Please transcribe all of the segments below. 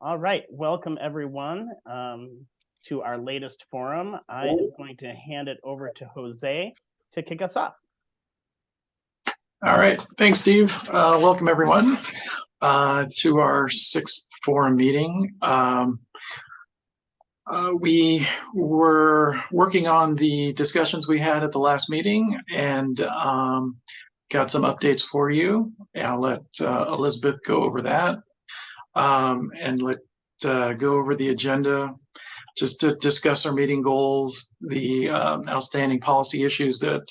All right, welcome everyone to our latest forum. I am going to hand it over to Jose to kick us off. All right, thanks, Steve. Welcome everyone to our sixth forum meeting. We were working on the discussions we had at the last meeting and got some updates for you. I'll let Elizabeth go over that and let go over the agenda just to discuss our meeting goals, the outstanding policy issues that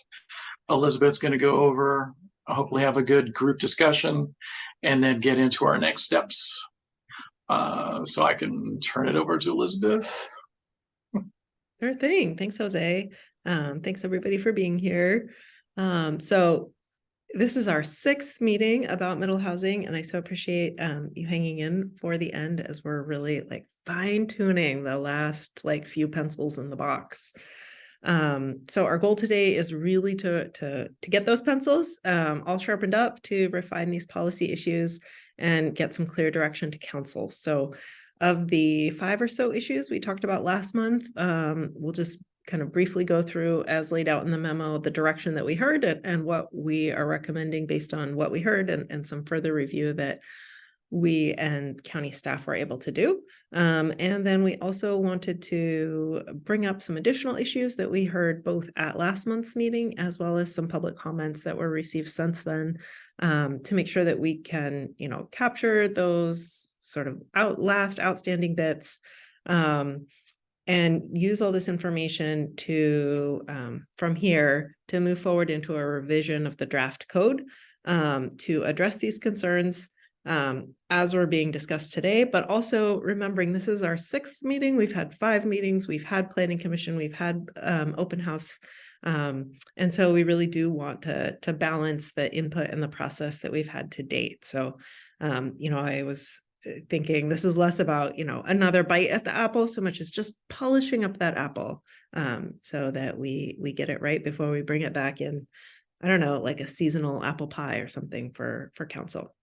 Elizabeth's going to go over, hopefully have a good group discussion, and then get into our next steps. So I can turn it over to Elizabeth. Sure thing. Thanks, Jose. Thanks everybody for being here. So this is our sixth meeting about middle housing, and I so appreciate you hanging in for the end as we're really fine-tuning the last few pencils in the box. So our goal today is really to get those pencils all sharpened up to refine these policy issues and get some clear direction to council. So of the 5 or so issues we talked about last month, we'll just kind of briefly go through, as laid out in the memo, the direction that we heard and what we are recommending based on what we heard and some further review that we and county staff were able to do. And then we also wanted to bring up some additional issues that we heard both at last month's meeting, as well as some public comments that were received since then, to make sure that we can, capture those sort of last outstanding bits, and use all this information to, from here, to move forward into a revision of the draft code, to address these concerns as we're being discussed today, but also remembering this is our 6th meeting. We've had 5 meetings, we've had planning commission, we've had open house. And so we really do want to balance the input and the process that we've had to date. So, I was thinking this is less about, another bite at the apple so much as just polishing up that apple, so that we get it right before we bring it back in, I don't know, like a seasonal apple pie or something for council.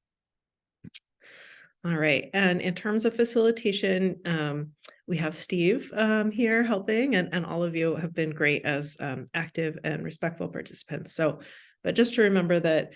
All right. And in terms of facilitation, we have Steve here helping, and all of you have been great as active and respectful participants. So, but just to remember that,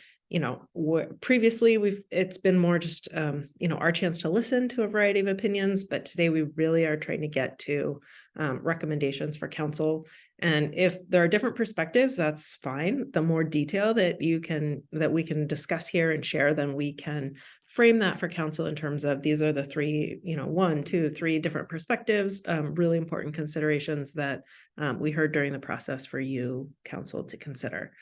previously it's been more just, our chance to listen to a variety of opinions, but today we really are trying to get to recommendations for council. And if there are different perspectives, that's fine. The more detail that we can discuss here and share, then we can frame that for council in terms of these are the 3, 1, 2, 3 different perspectives, really important considerations that we heard during the process for you, council, to consider.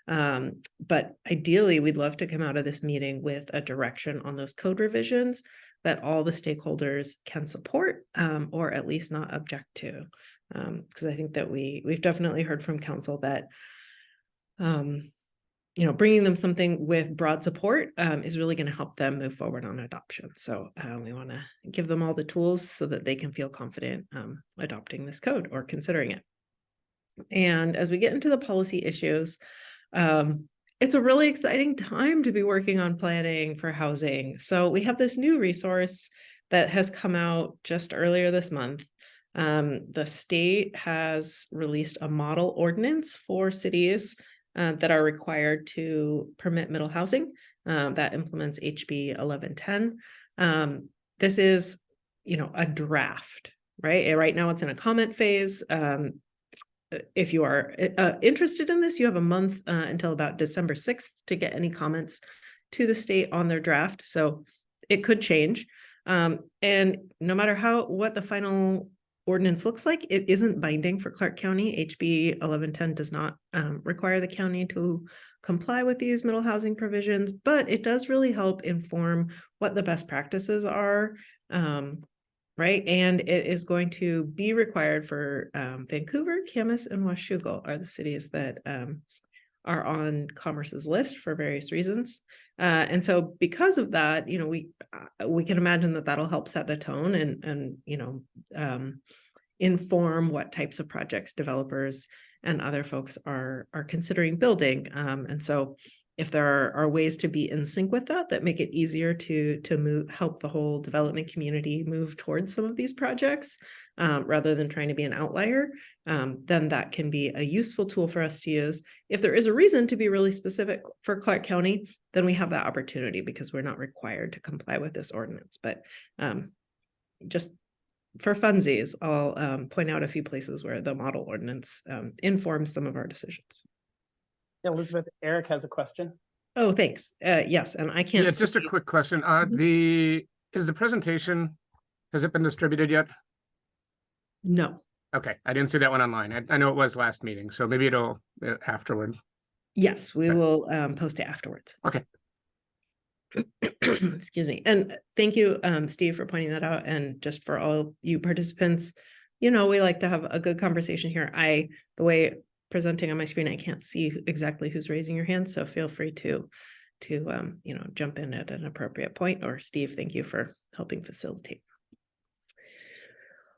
But ideally, we'd love to come out of this meeting with a direction on those code revisions that all the stakeholders can support, or at least not object to. Because I think that we've definitely heard from council that, bringing them something with broad support is really going to help them move forward on adoption. So we want to give them all the tools so that they can feel confident adopting this code or considering it. And as we get into the policy issues, it's a really exciting time to be working on planning for housing. So we have this new resource that has come out just earlier this month. The state has released a model ordinance for cities that are required to permit middle housing that implements HB 1110. This is, a draft, right? Right now it's in a comment phase. If you are interested in this, you have a month until about December 6th to get any comments to the state on their draft. So it could change. And no matter what the final ordinance looks like, it isn't binding for Clark County. HB 1110 does not require the county to comply with these middle housing provisions, but it does really help inform what the best practices are, right? And it is going to be required for Vancouver, Camas, and Washougal are the cities that are on Commerce's list for various reasons. And so because of that, we can imagine that that'll help set the tone and inform what types of projects developers and other folks are considering building. And so if there are ways to be in sync with that, that make it easier to help the whole development community move towards some of these projects, rather than trying to be an outlier, then that can be a useful tool for us to use. If there is a reason to be really specific for Clark County, then we have that opportunity because we're not required to comply with this ordinance. But just for funsies, I'll point out a few places where the model ordinance informs some of our decisions. Elizabeth, Eric has a question. Oh, thanks. Yes, and I can't. Yeah, just a see- quick question. Mhm. Is the presentation, has it been distributed yet? No. Okay, I didn't see that one online. I know it was last meeting, so maybe it'll afterward. Yes, we Okay. will post it afterwards. Okay. Excuse me. And thank you, Steve, for pointing that out. And just for all you participants, we like to have a good conversation here. The way presenting on my screen, I can't see exactly who's raising your hand. So feel free to jump in at an appropriate point. Or Steve, thank you for helping facilitate.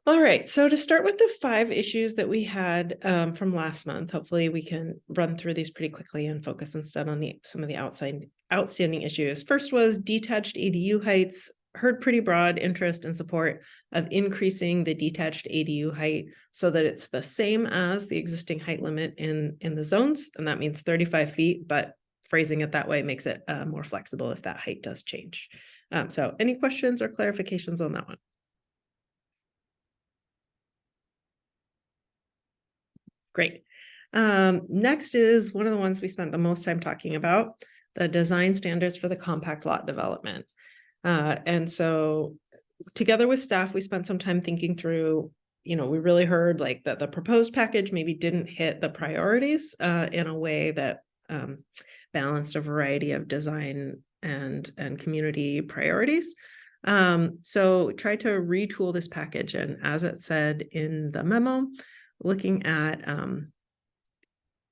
All right, so to start with the 5 issues that we had from last month, hopefully we can run through these pretty quickly and focus instead on some of the outstanding issues. First was detached ADU heights. Heard pretty broad interest and support of increasing the detached ADU height so that it's the same as the existing height limit in the zones, and that means 35 feet, but phrasing it that way makes it more flexible if that height does change. So any questions or clarifications on that one? Great. Next is one of the ones we spent the most time talking about, the design standards for the compact lot development. And so together with staff, we spent some time thinking through, we really heard like that the proposed package maybe didn't hit the priorities in a way that balanced a variety of design and community priorities. So try to retool this package. And as it said in the memo, looking at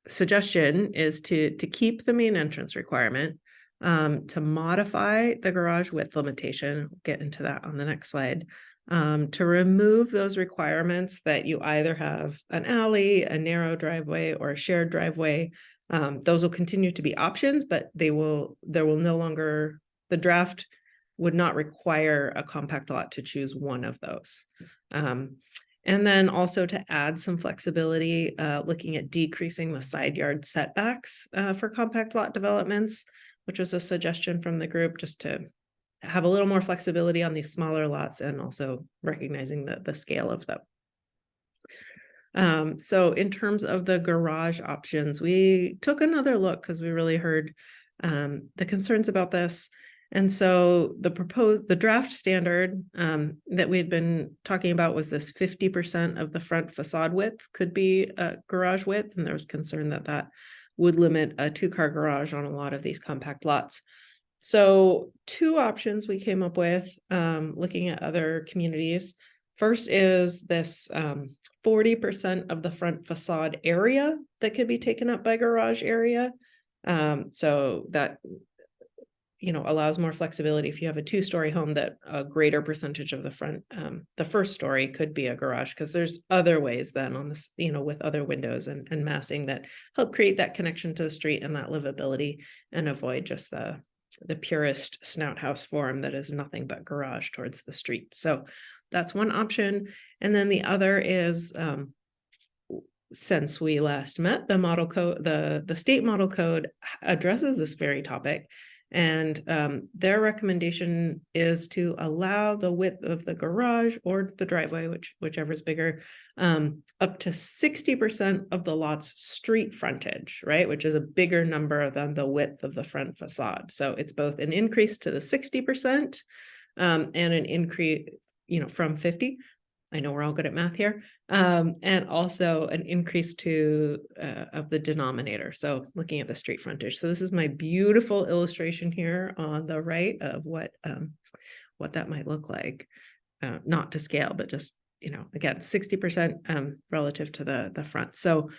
suggestion is to keep the main entrance requirement, to modify the garage width limitation. We'll get into that on the next slide. To remove those requirements that you either have an alley, a narrow driveway, or a shared driveway. Those will continue to be options, but there will no longer, the draft would not require a compact lot to choose one of those. And then also to add some flexibility, looking at decreasing the side yard setbacks for compact lot developments, which was a suggestion from the group, just to have a little more flexibility on these smaller lots and also recognizing the scale of them. So in terms of the garage options, we took another look because we really heard the concerns about this. And so the draft standard that we had been talking about was this 50% of the front facade width could be a garage width. And there was concern that that would limit a 2-car garage on a lot of these compact lots. So 2 options we came up with looking at other communities. First is this 40% of the front facade area that could be taken up by garage area. So that allows more flexibility if you have a 2-story home, that a greater percentage of the front, the first story could be a garage, because there's other ways then on this, with other windows and massing that help create that connection to the street and that livability, and avoid just the purest snout house form that is nothing but garage towards the street. So that's one option. And then the other is, since we last met, the model code, the state model code addresses this very topic. And their recommendation is to allow the width of the garage or the driveway, whichever is bigger, up to 60% of the lot's street frontage, right? Which is a bigger number than the width of the front facade. So it's both an increase to the 60% and an increase, from 50. I know we're all good at math here. And also an increase to of the denominator. So looking at the street frontage. So this is my beautiful illustration here on the right of what that might look like. Not to scale, but just, again, 60% relative to the front. So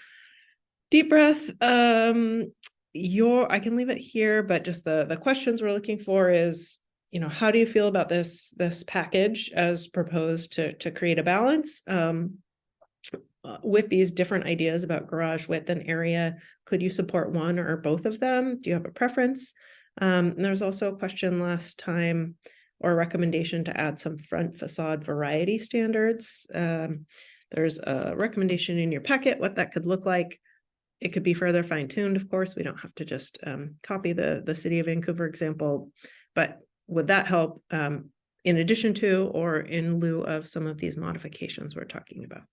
deep breath. I can leave it here, but just the questions we're looking for is, how do you feel about this package as proposed to create a balance? with these different ideas about garage width and area, could you support one or both of them? Do you have a preference? And there's also a question last time, or a recommendation to add some front facade variety standards. There's a recommendation in your packet, what that could look like. It could be further fine-tuned, of course. We don't have to just copy the City of Vancouver example, but would that help in addition to or in lieu of some of these modifications we're talking about?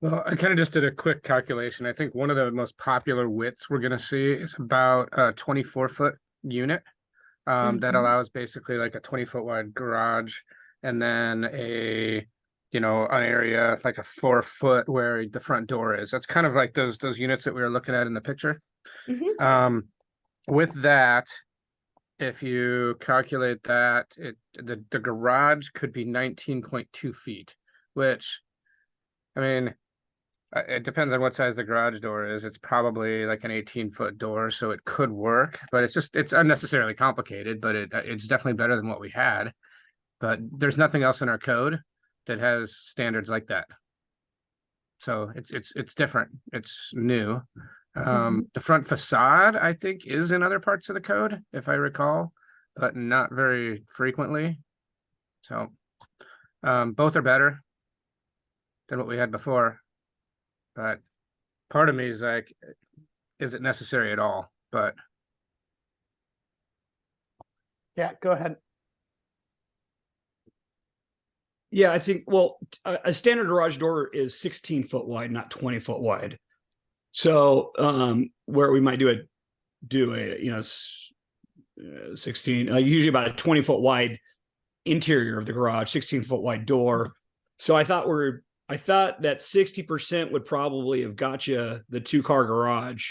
Well, I kind of just did a quick calculation. I think one of the most popular widths we're going to see is about a 24-foot unit that allows basically like a 20-foot wide garage, and then an area like a 4-foot where the front door is. That's kind of like those units that we were looking at in the picture. With that, if you calculate that, the garage could be 19.2 feet, which, I mean, it depends on what size the garage door is. It's probably like an 18-foot door, so it could work, but it's unnecessarily complicated, but it's definitely better than what we had. But there's nothing else in our code that has standards like that. So it's different. It's new. The front facade, I think, is in other parts of the code, if I recall, but not very frequently. So both are better than what we had before. But part of me is like, is it necessary at all? But Yeah, go ahead. Yeah, I think, well, a standard garage door is 16-foot wide, not 20-foot wide. So where we might do a 16, usually about a 20-foot wide interior of the garage, 16-foot wide door. So I thought that 60% would probably have got you the 2-car garage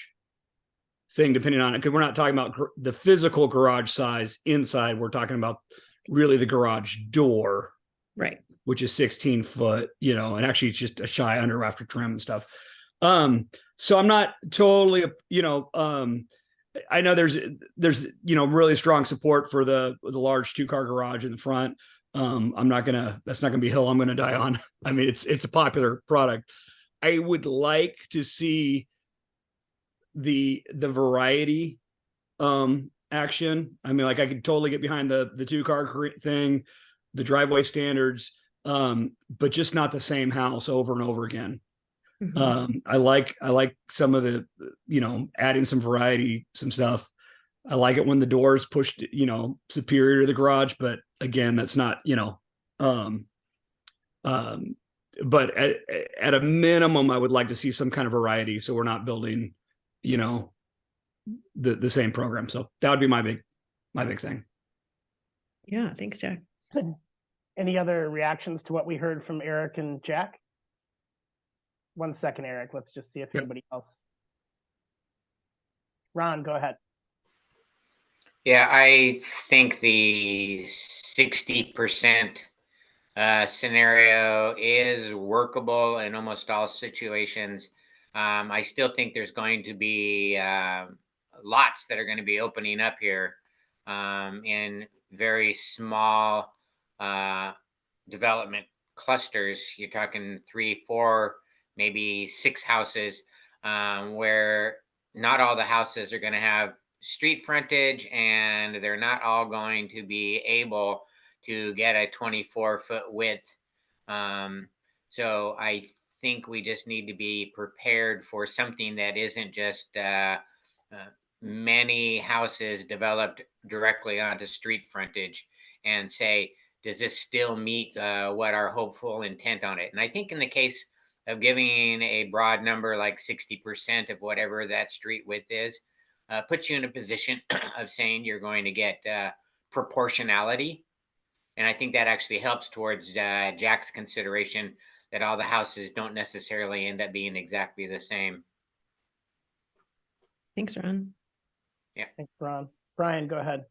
thing, depending on it, because we're not talking about the physical garage size inside. We're talking about really the garage door, Right. which is 16 foot, and actually it's just a shy under after trim and stuff. So I'm not totally, I know there's really strong support for the large 2-car garage in the front. That's not gonna be a hill I'm gonna die on. I mean, it's a popular product. I would like to see the variety action. I mean, like I could totally get behind the 2-car thing, the driveway standards, but just not the same house over and over again. I like some of the, adding some variety, some stuff. I like it when the door is pushed, superior to the garage, but again, that's not, but at a minimum, I would like to see some kind of variety. So we're not building, the same program. So that would be my big thing. Yeah. Thanks, Jack. Any other reactions to what we heard from Eric and Jack? 1 second, Eric. Let's just see if anybody else. Ron, go ahead. Yeah, I think the 60% scenario is workable in almost all situations. I still think there's going to be lots that are going to be opening up here in very small development clusters. You're talking 3, 4, maybe 6 houses where not all the houses are going to have street frontage, and they're not all going to be able to get a 24-foot width. So I think we just need to be prepared for something that isn't just many houses developed directly onto street frontage, and say, does this still meet what our hopeful intent on it? And I think in the case of giving a broad number like 60% of whatever that street width is, puts you in a position of saying you're going to get proportionality. And I think that actually helps towards Jack's consideration that all the houses don't necessarily end up being exactly the same. Thanks, Ron. Yeah. Thanks, Ron. Brian, go ahead.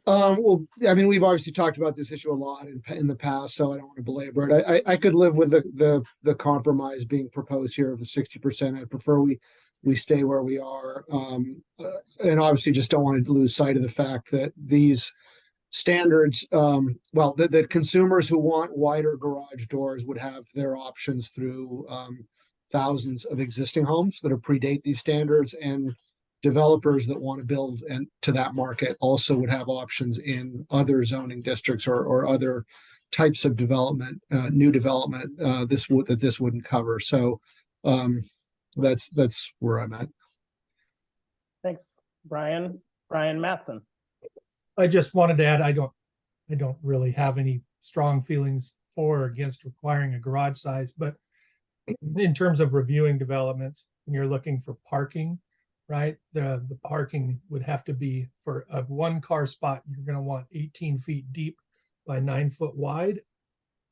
Well, I mean, we've obviously talked about this issue a lot in the past, so I don't want to belabor it. I could live with the compromise being proposed here of the 60%. I prefer we stay where we are, and obviously just don't want to lose sight of the fact that these standards, well, the consumers who want wider garage doors would have their options through thousands of existing homes that are predate these standards, and developers that want to build and to that market also would have options in other zoning districts or other types of development, new development, this wouldn't cover. So that's where I'm at. Thanks, Brian. Brian Mattson. I just wanted to add, I don't really have any strong feelings for or against requiring a garage size, but in terms of reviewing developments, when you're looking for parking, right? The parking would have to be for a 1-car spot. You're going to want 18 feet deep by 9 foot wide.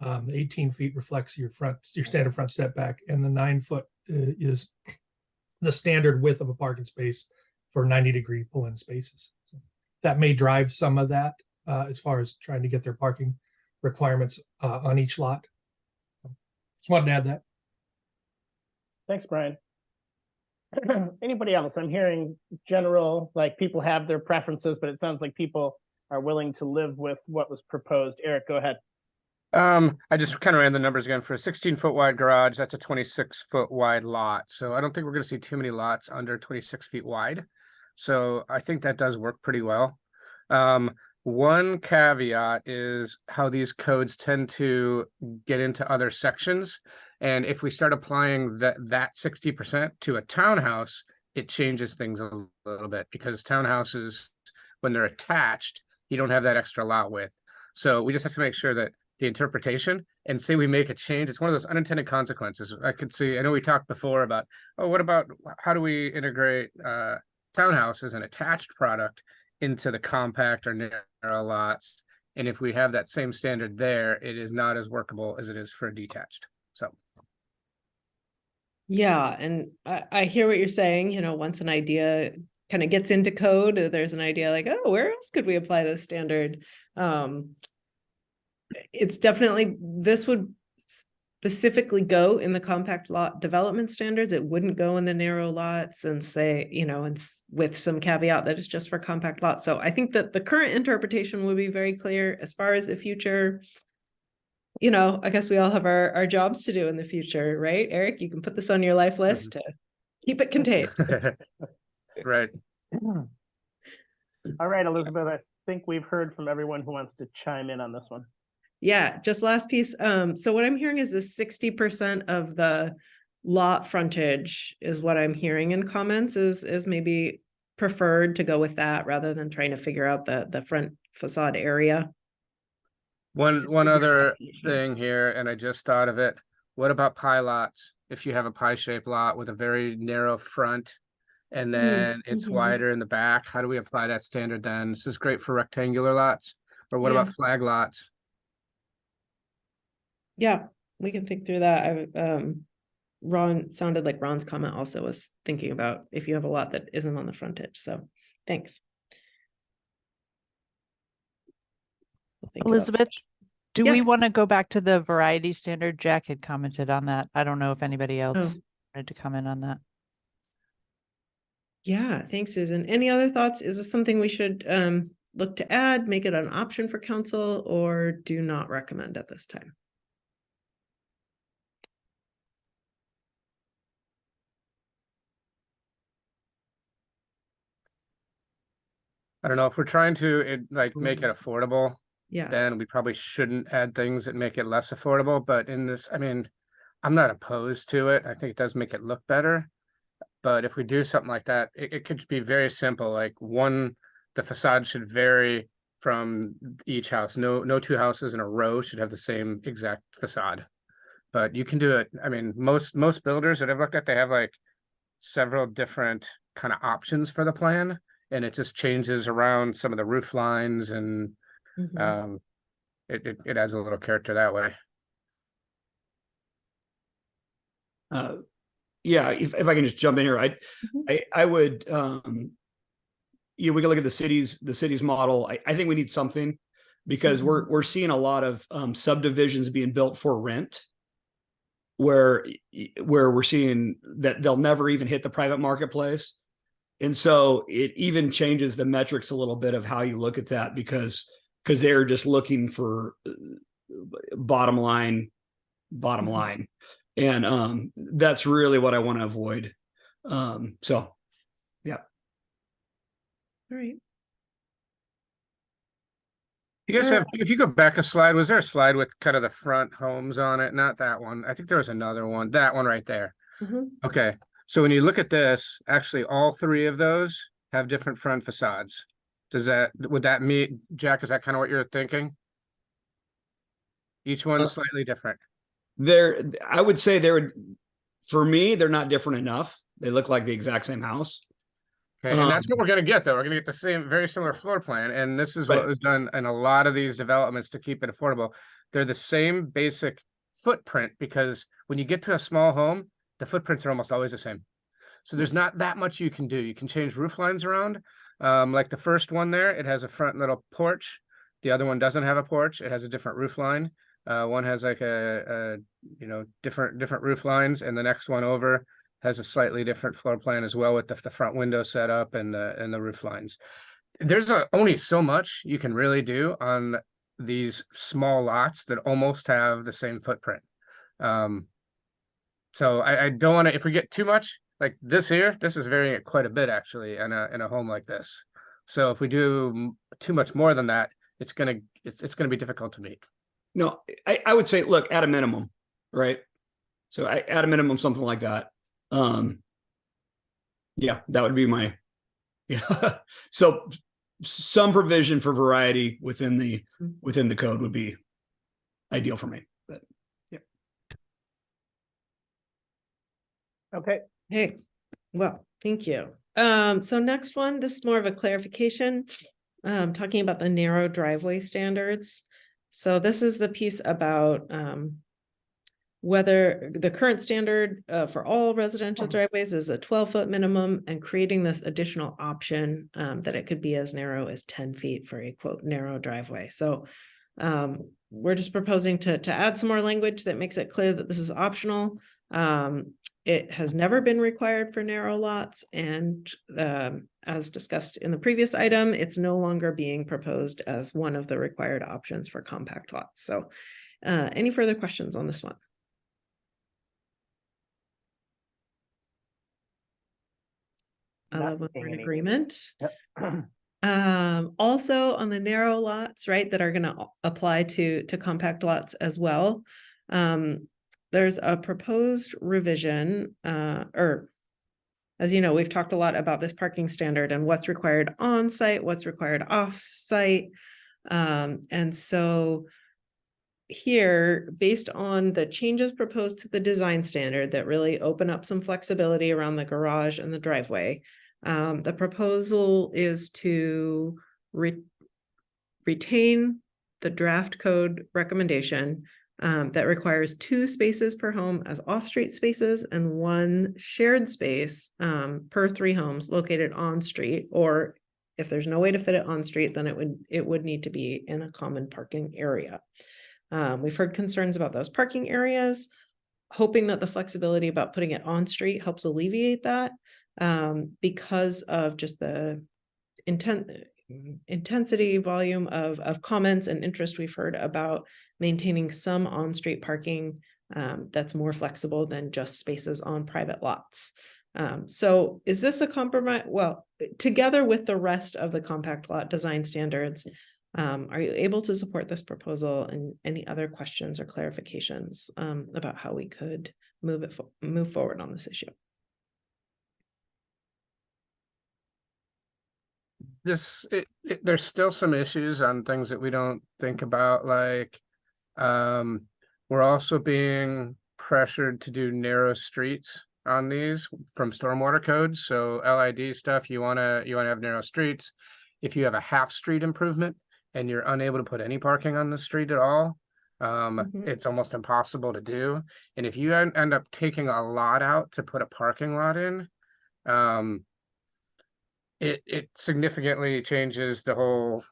18 feet reflects your standard front setback, and the 9 foot is the standard width of a parking space for 90-degree pull-in spaces. So that may drive some of that as far as trying to get their parking requirements on each lot. Just wanted to add that. Thanks, Brian. Anybody else? I'm hearing general, like people have their preferences, but it sounds like people are willing to live with what was proposed. Eric, go ahead. I just kind of ran the numbers again. For a 16-foot wide garage, that's a 26-foot wide lot. So I don't think we're going to see too many lots under 26 feet wide. So I think that does work pretty well. One caveat is how these codes tend to get into other sections. And if we start applying that 60% to a townhouse, it changes things a little bit, because townhouses, when they're attached, you don't have that extra lot width. So we just have to make sure that the interpretation, and say we make a change, it's one of those unintended consequences. I know we talked before about, oh, what about, how do we integrate townhouse as an attached product into the compact or narrow lots? And if we have that same standard there, it is not as workable as it is for a detached. So. Yeah, and I hear what you're saying. Once an idea kind of gets into code, there's an idea like, oh, where else could we apply this standard? It's definitely, this would specifically go in the compact lot development standards. It wouldn't go in the narrow lots, and say, and with some caveat that it's just for compact lots. So I think that the current interpretation would be very clear. As far as the future, I guess we all have our jobs to do in the future, right? Eric, you can put this on your life list to keep it contained. Right. All right, Elizabeth, I think we've heard from everyone who wants to chime in on this one. Yeah, just last piece. So what I'm hearing is the 60% of the lot frontage is what I'm hearing in comments is maybe preferred to go with that rather than trying to figure out the front facade area. One other thing here, and I just thought of it. What about pie lots? If you have a pie-shaped lot with a very narrow front, and then it's wider in the back, how do we apply that standard then? This is great for rectangular lots. Or what about flag lots? Yeah, we can think through that. Ron sounded like Ron's comment also was thinking about if you have a lot that isn't on the frontage. So thanks. Elizabeth, do we Yes. want to go back to the variety standard? Jack had commented on that. I don't know if anybody else wanted to comment on that. Yeah, thanks, Susan. Any other thoughts? Is this something we should look to add, make it an option for council, or do not recommend at this time? I don't know, if we're trying to make it affordable, Yeah. then we probably shouldn't add things that make it less affordable. But in this, I mean, I'm not opposed to it. I think it does make it look better. But if we do something like that, it could be very simple. Like the facade should vary from each house. No two houses in a row should have the same exact facade. But you can do it. I mean, most builders that I've looked at, they have like several different kind of options for the plan, and it just changes around some of the roof lines, and it adds a little character that way. Yeah, if I can just jump in here, I would, we can look at the city's model. I think we need something, because we're seeing a lot of subdivisions being built for rent, where we're seeing that they'll never even hit the private marketplace. And so it even changes the metrics a little bit of how you look at that, because because they're just looking for bottom line. And that's really what I want to avoid. So yeah. All right. You guys have, if you go back a slide, was there a slide with kind of the front homes on it? Not that one. I think there was another one, that one right there. Mhm. Okay, so when you look at this, actually all three of those have different front facades. Would that meet, Jack, is that kind of what you're thinking? Each one's slightly different. I would say for me, they're not different enough. They look like the exact same house. Okay, and that's what we're gonna get though. We're gonna get the same, very similar floor plan, and this is what Right. was done in a lot of these developments to keep it affordable. They're the same basic footprint because when you get to a small home, the footprints are almost always the same. So there's not that much you can do. You can change roof lines around. Like the first one there, it has a front little porch. The other one doesn't have a porch. It has a different roof line. One has like a different roof lines, and the next one over has a slightly different floor plan as well with the front window set up and the roof lines. There's only so much you can really do on these small lots that almost have the same footprint. So I don't want to, if we get too much like this here, this is varying it quite a bit actually in a home like this. So if we do too much more than that, it's gonna be difficult to meet. No, I would say, look, at a minimum, right? So at a minimum, something like that. Yeah, that would be my, yeah. So some provision for variety within the code would be ideal for me. But yeah. Okay, Hey, well, thank you. So next one, this is more of a clarification, talking about the narrow driveway standards. So this is the piece about, whether the current standard for all residential driveways is a 12-foot minimum, and creating this additional option that it could be as narrow as 10 feet for a quote narrow driveway. So we're just proposing to add some more language that makes it clear that this is optional. It has never been required for narrow lots, and as discussed in the previous item, it's no longer being proposed as one of the required options for compact lots. So any further questions on this one? I Not love when we're in seeing any. agreement. Yep. Also on the narrow lots, right, that are going to apply to compact lots as well. There's a proposed revision, or as you know, we've talked a lot about this parking standard and what's required on site, what's required off site. And so here, based on the changes proposed to the design standard that really open up some flexibility around the garage and the driveway, the proposal is to retain the draft code recommendation that requires 2 spaces per home as off-street spaces and 1 shared space per 3 homes located on street, or if there's no way to fit it on street, then it would need to be in a common parking area. We've heard concerns about those parking areas, hoping that the flexibility about putting it on street helps alleviate that because of just the intensity, volume of comments and interest we've heard about maintaining some on-street parking that's more flexible than just spaces on private lots. So is this a compromise? Well, together with the rest of the compact lot design standards, are you able to support this proposal, and any other questions or clarifications about how we could move forward on this issue? There's still some issues on things that we don't think about, like we're also being pressured to do narrow streets on these from stormwater codes. So LID stuff, you wanna have narrow streets. If you have a half street improvement and you're unable to put any parking on the street at all, it's almost impossible to do. And if you end up taking a lot out to put a parking lot in, it significantly changes the whole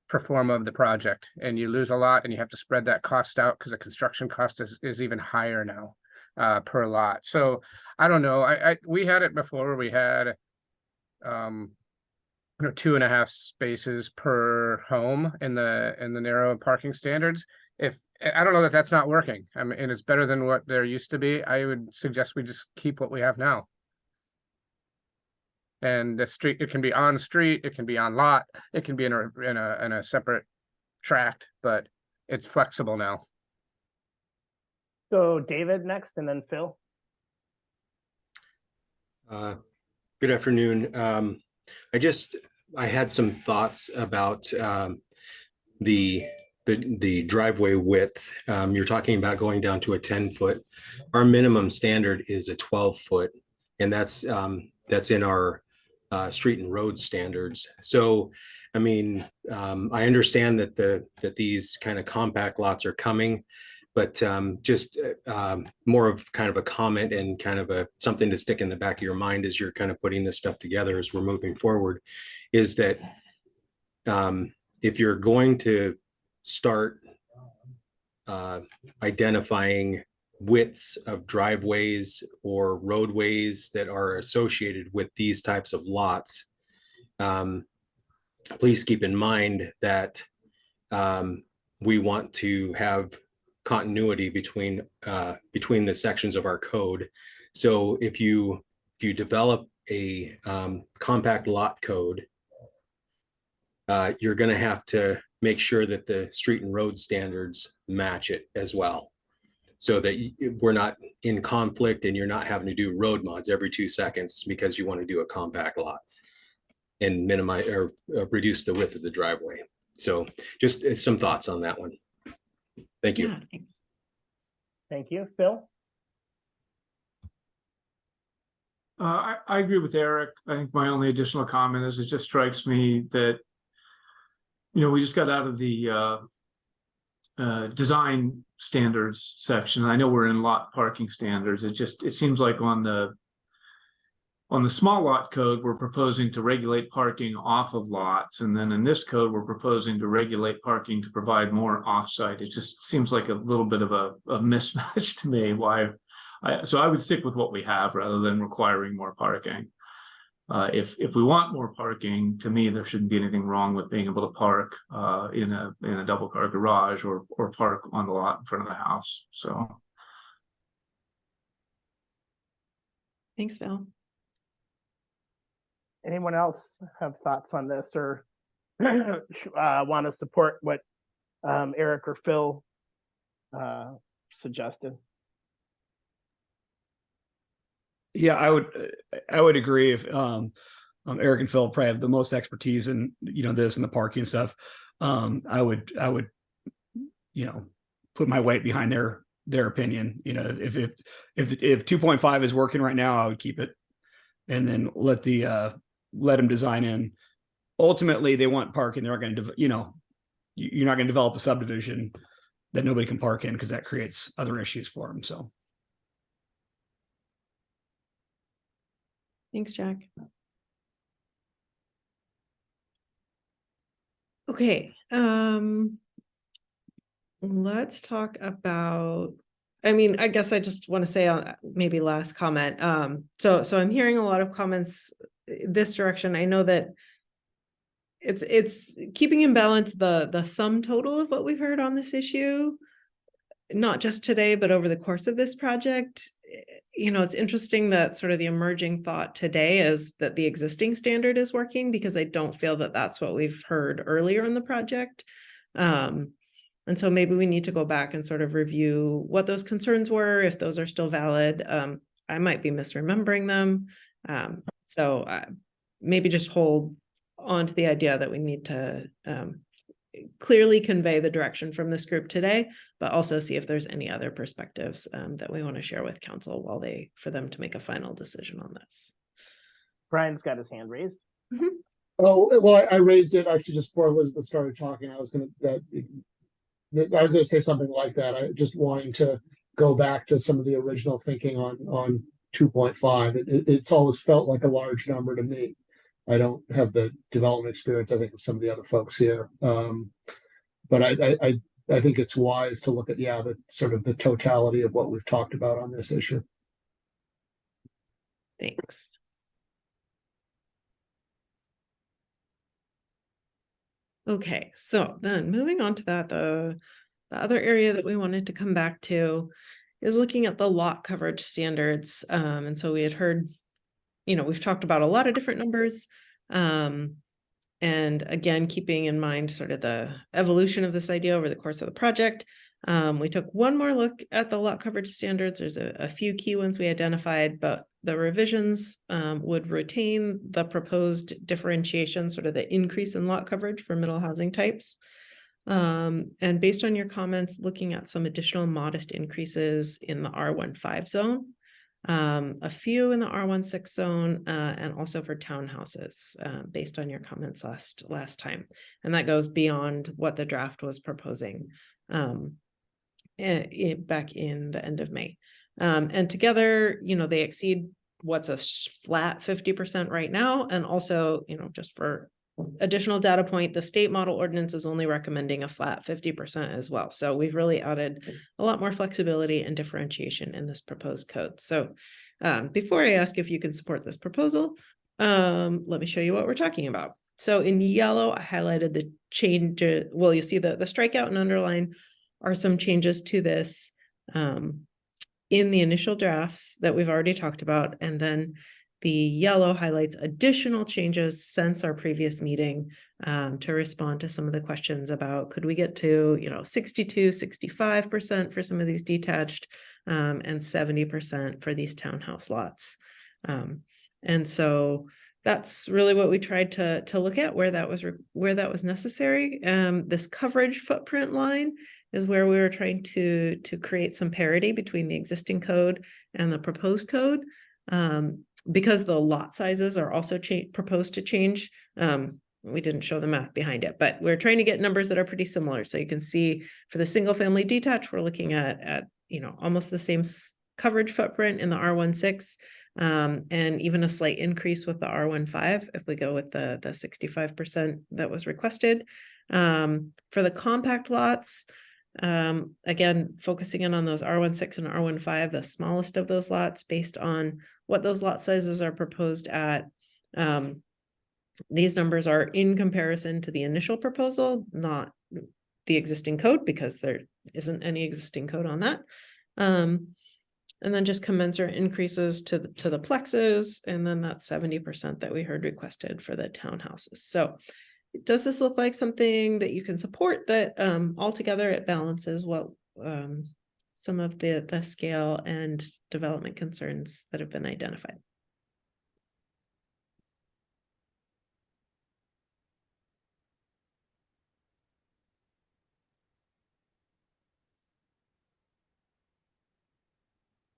perform of the project, and you lose a lot, and you have to spread that cost out because the construction cost is even higher now per lot. So I don't know. We had it before. We had 2.5 spaces per home in the narrow parking standards. If I don't know that that's not working, I mean, and it's better than what there used to be, I would suggest we just keep what we have now. And the street, it can be on street, it can be on lot, it can be in a separate tract, but it's flexible now. So David next, and then Phil. Good afternoon. I had some thoughts about the driveway width. You're talking about going down to a 10-foot. Our minimum standard is a 12-foot, and that's in our street and road standards. So, I mean, I understand that these kind of compact lots are coming, but just more of kind of a comment and kind of something to stick in the back of your mind as you're kind of putting this stuff together as we're moving forward, is that if you're going to start identifying widths of driveways or roadways that are associated with these types of lots, please keep in mind that we want to have continuity between the sections of our code. So if you develop a compact lot code, you're going to have to make sure that the street and road standards match it as well, so that we're not in conflict and you're not having to do road mods every 2 seconds because you want to do a compact lot and minimize or reduce the width of the driveway. So just some thoughts on that one. Thank you. Yeah, thanks. Thank you, Phil. I agree with Eric. I think my only additional comment is it just strikes me that, you know, we just got out of the design standards section. I know we're in lot parking standards. It seems like on the small lot code, we're proposing to regulate parking off of lots. And then in this code, we're proposing to regulate parking to provide more offsite. It just seems like a little bit of a mismatch to me. So I would stick with what we have rather than requiring more parking. If we want more parking, to me, there shouldn't be anything wrong with being able to park in a double car garage or park on the lot in front of the house. So. Thanks, Phil. Anyone else have thoughts on this or want to support what Eric or Phil suggested? Yeah, I would agree. If Eric and Phil probably have the most expertise in this and the parking stuff, I would put my weight behind their opinion. If 2.5 is working right now, I would keep it, and then let them design in. Ultimately, they want parking. They're not going to you're not going to develop a subdivision that nobody can park in, because that creates other issues for them. So. Thanks, Jack. Okay, let's talk about, I guess I just want to say maybe last comment. So I'm hearing a lot of comments this direction. I know that it's keeping in balance the sum total of what we've heard on this issue, not just today, but over the course of this project. It's interesting that sort of the emerging thought today is that the existing standard is working, because I don't feel that that's what we've heard earlier in the project. And so maybe we need to go back and sort of review what those concerns were, if those are still valid. I might be misremembering them. So maybe just hold on to the idea that we need to clearly convey the direction from this group today, but also see if there's any other perspectives that we want to share with council for them to make a final decision on this. Brian's got his hand raised. Mm-hmm. Oh, well, I raised it actually just before Elizabeth started talking. I was going to say something like that. I just wanting to go back to some of the original thinking on 2.5. It's always felt like a large number to me. I don't have the development experience, I think, of some of the other folks here. But I think it's wise to look at, the sort of the totality of what we've talked about on this issue. Thanks. Okay, so then moving on to that, the other area that we wanted to come back to is looking at the lot coverage standards. And so we had heard, we've talked about a lot of different numbers. And again, keeping in mind sort of the evolution of this idea over the course of the project. We took one more look at the lot coverage standards. There's a few key ones we identified, but the revisions would retain the proposed differentiation, sort of the increase in lot coverage for middle housing types. And based on your comments, looking at some additional modest increases in the R15 zone, a few in the R16 zone, and also for townhouses, based on your comments last time. And that goes beyond what the draft was proposing back in the end of May. And together, they exceed what's a flat 50% right now. And also, just for additional data point, the state model ordinance is only recommending a flat 50% as well. So we've really added a lot more flexibility and differentiation in this proposed code. So before I ask if you can support this proposal, let me show you what we're talking about. So in yellow, I highlighted the changes. Well, you see the strikeout and underline are some changes to this in the initial drafts that we've already talked about. And then the yellow highlights additional changes since our previous meeting to respond to some of the questions about, could we get to, 62, 65% for some of these detached and 70% for these townhouse lots. And so that's really what we tried to look at, where that was necessary. This coverage footprint line is where we were trying to create some parity between the existing code and the proposed code. Because the lot sizes are also proposed to change. We didn't show the math behind it, but we're trying to get numbers that are pretty similar. So you can see for the single family detached, we're looking at almost the same coverage footprint in the R16, and even a slight increase with the R15 if we go with the 65% that was requested. For the compact lots, again, focusing in on those R16 and R15, the smallest of those lots, based on what those lot sizes are proposed at. These numbers are in comparison to the initial proposal, not the existing code, because there isn't any existing code on that. And then just commensurate increases to the plexes, and then that 70% that we heard requested for the townhouses. So does this look like something that you can support, that altogether it balances what some of the scale and development concerns that have been identified?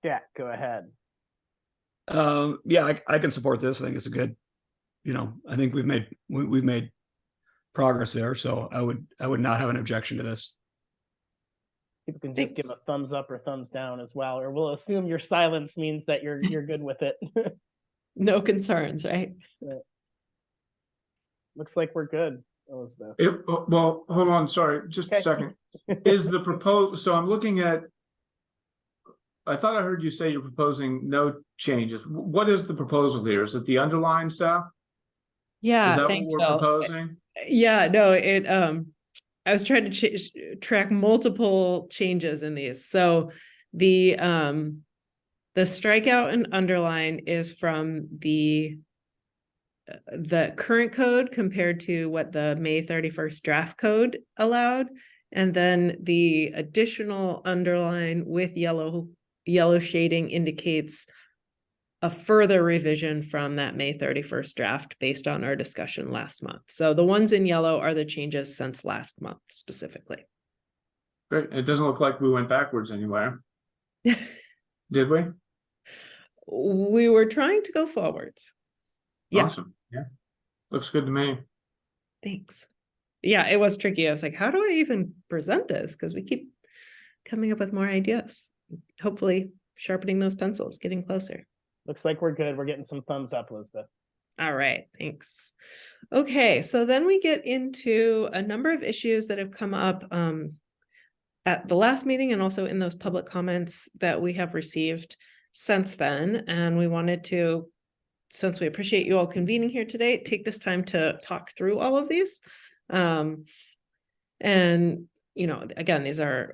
Yeah, go ahead. Yeah, I can support this. I think it's a good, I think we've made progress there. So I would not have an objection to this. People can just give a thumbs up or thumbs down as well, or we'll assume your silence means that you're good with it. No concerns, right? Looks like we're good, Elizabeth. Well, hold on, sorry, just a second. Is the proposal, so I'm looking at, I thought I heard you say you're proposing no changes. What is the proposal here? Is it the underlying stuff? Yeah, Is that thanks, what we're Phil. proposing? Yeah, no, I was trying to track multiple changes in these. So the strikeout and underline is from the current code compared to what the May 31st draft code allowed. And then the additional underline with yellow shading indicates a further revision from that May 31st draft based on our discussion last month. So the ones in yellow are the changes since last month specifically. Great. It doesn't look like we went backwards anywhere. Did we? We were trying to go forwards. Yeah. Awesome. Yeah. Looks good to me. Thanks. Yeah, it was tricky. I was like, how do I even present this? Because we keep coming up with more ideas. Hopefully sharpening those pencils, getting closer. Looks like we're good. We're getting some thumbs up, Elizabeth. All right, thanks. Okay, so then we get into a number of issues that have come up at the last meeting and also in those public comments that we have received since then. And we wanted to, since we appreciate you all convening here today, take this time to talk through all of these. And, you know, again,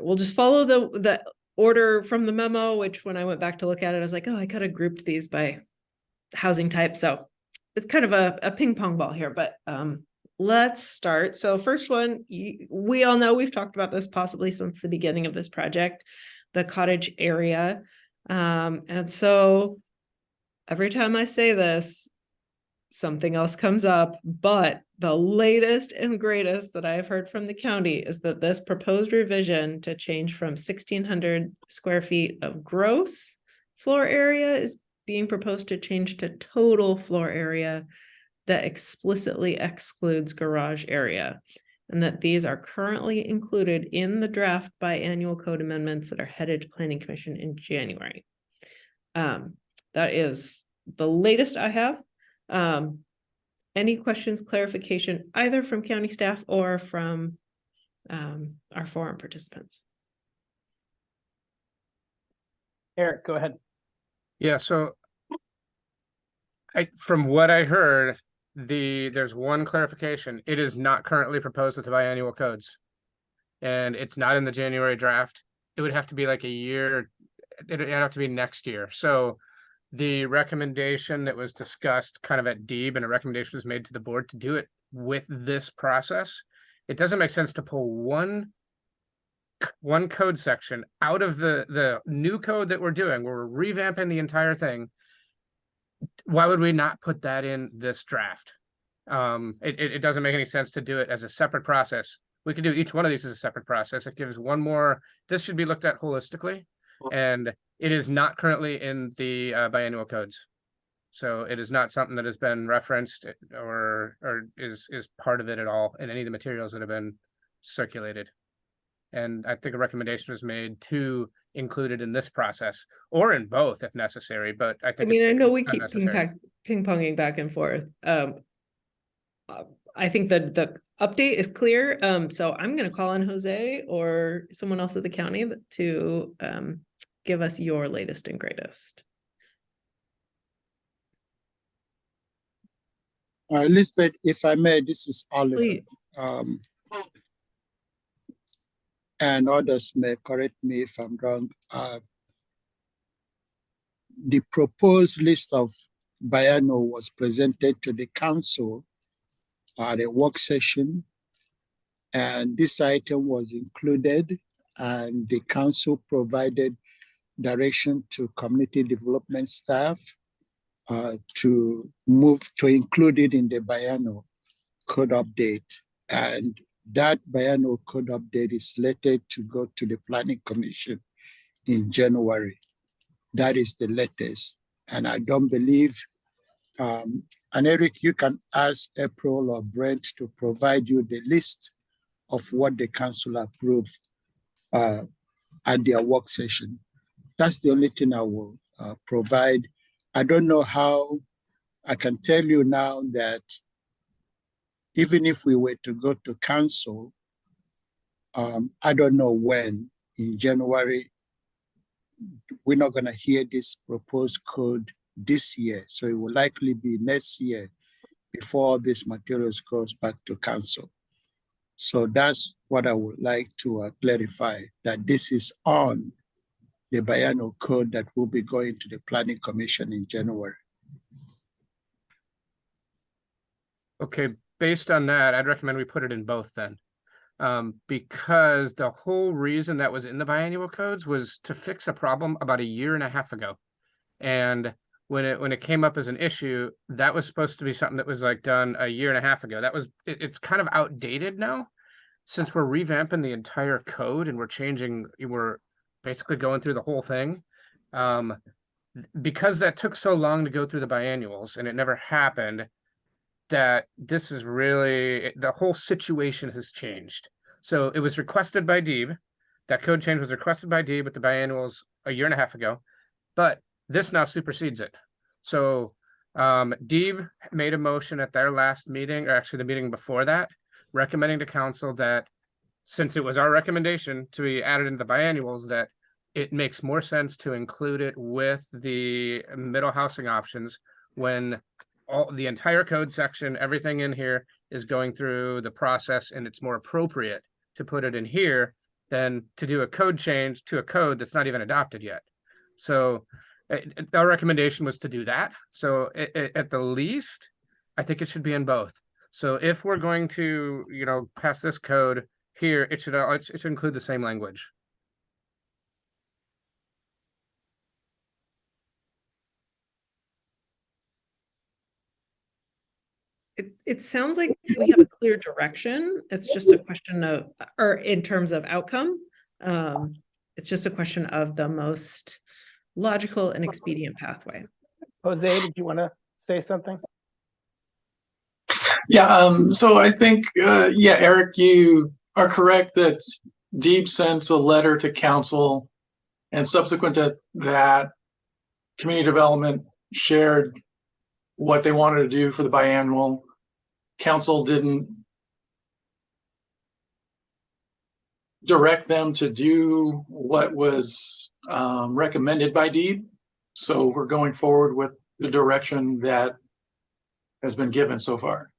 we'll just follow the order from the memo, which when I went back to look at it, I was like, oh, I could have grouped these by housing type. So it's kind of a ping pong ball here, but let's start. So first one, we all know we've talked about this possibly since the beginning of this project, the cottage area. And so every time I say this, something else comes up, but the latest and greatest that I've heard from the county is that this proposed revision to change from 1,600 square feet of gross floor area is being proposed to change to total floor area that explicitly excludes garage area, and that these are currently included in the draft biannual code amendments that are headed to Planning Commission in January. That is the latest I have. Any questions, clarification, either from county staff or from our forum participants? Eric, go ahead. Yeah, so from what I heard, there's one clarification. It is not currently proposed with the biannual codes. And it's not in the January draft. It would have to be like a year, it'd have to be next year. So the recommendation that was discussed kind of at DEEB, and a recommendation was made to the board to do it with this process. It doesn't make sense to pull one code section out of the new code that we're doing. We're revamping the entire thing. Why would we not put that in this draft? It doesn't make any sense to do it as a separate process. We could do each one of these as a separate process. It gives one more, this should be looked at holistically, and it is not currently in the biannual codes. So it is not something that has been referenced or is part of it at all in any of the materials that have been circulated. And I think a recommendation was made to include it in this process or in both if necessary, but I think I know we keep ping-ponging back and forth. I think that the update is clear. So I'm going to call on Jose or someone else at the county to give us your latest and greatest. Elizabeth, if I may, this is Oliver. Please. And others may correct me if I'm wrong. The proposed list of biannual was presented to the council at a work session, and this item was included, and the council provided direction to community development staff to include it in the biannual code update. And that biannual code update is slated to go to the Planning Commission in January. That is the latest. And I don't believe, and Eric, you can ask April or Brent to provide you the list of what the council approved at their work session. That's the only thing I will provide. I don't know how I can tell you now that even if we were to go to council, I don't know when in January, we're not going to hear this proposed code this year. So it will likely be next year before this materials goes back to council. So that's what I would like to clarify, that this is on the biannual code that will be going to the Planning Commission in January. Okay, based on that, I'd recommend we put it in both then. Because the whole reason that was in the biannual codes was to fix a problem about 1.5 years ago. And when it came up as an issue, that was supposed to be something that was like done 1.5 years ago. That was, it's kind of outdated now, since we're revamping the entire code and we're basically going through the whole thing. Because that took so long to go through the biannuals and it never happened, that this is really, the whole situation has changed. So it was requested by DEEB. That code change was requested by DEEB with the biannuals 1.5 years ago, but this now supersedes it. So DEEB made a motion at their last meeting, or actually the meeting before that, recommending to council that since it was our recommendation to be added into the biannuals, that it makes more sense to include it with the middle housing options when all the entire code section, everything in here is going through the process and it's more appropriate to put it in here than to do a code change to a code that's not even adopted yet. So our recommendation was to do that. So at the least, I think it should be in both. So if we're going to, pass this code here, it should include the same language. It sounds like we have a clear direction. It's just a question of, or in terms of outcome, it's just a question of the most logical and expedient pathway. Jose, did you want to say something? Yeah, so I think, Eric, you are correct that Deeb sent a letter to council, and subsequent to that, community development shared what they wanted to do for the biannual. Council didn't direct them to do what was recommended by Deeb. So we're going forward with the direction that has been given so far.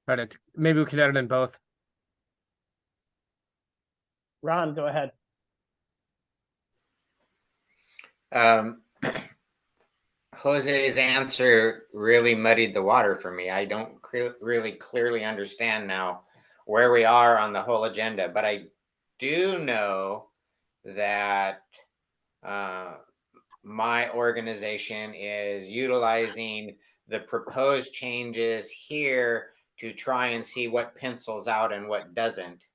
But maybe we could add it in both. Ron, go ahead. Jose's answer really muddied the water for me. I don't really clearly understand now where we are on the whole agenda, but I do know that my organization is utilizing the proposed changes here to try and see what pencils out and what doesn't.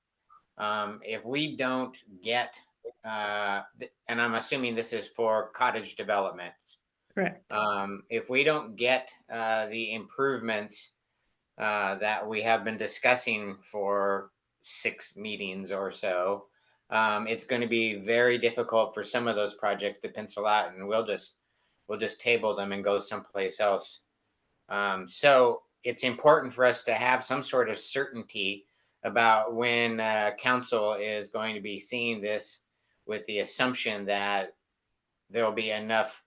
If we don't get, and I'm assuming this is for cottage development. Correct. If we don't get the improvements that we have been discussing for 6 meetings or so, it's going to be very difficult for some of those projects to pencil out, and we'll just table them and go someplace else. So it's important for us to have some sort of certainty about when council is going to be seeing this, with the assumption that there will be enough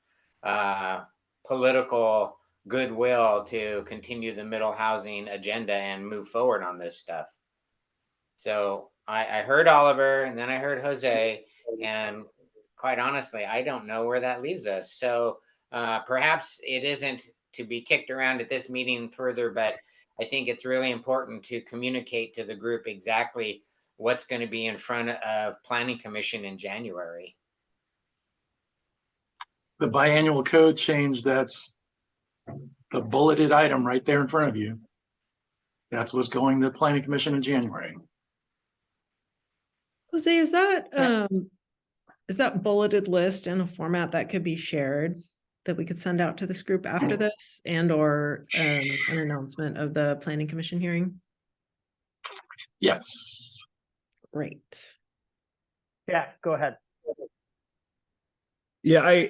political goodwill to continue the middle housing agenda and move forward on this stuff. So I heard Oliver, and then I heard Jose, and quite honestly, I don't know where that leaves us. So perhaps it isn't to be kicked around at this meeting further, but I think it's really important to communicate to the group exactly what's going to be in front of Planning Commission in January. The biannual code change, that's the bulleted item right there in front of you. That's what's going to Planning Commission in January. Jose, is that bulleted list in a format that could be shared, that we could send out to this group after this, and or an announcement of the Planning Commission hearing? Yes. Great. Yeah, go ahead. Yeah, I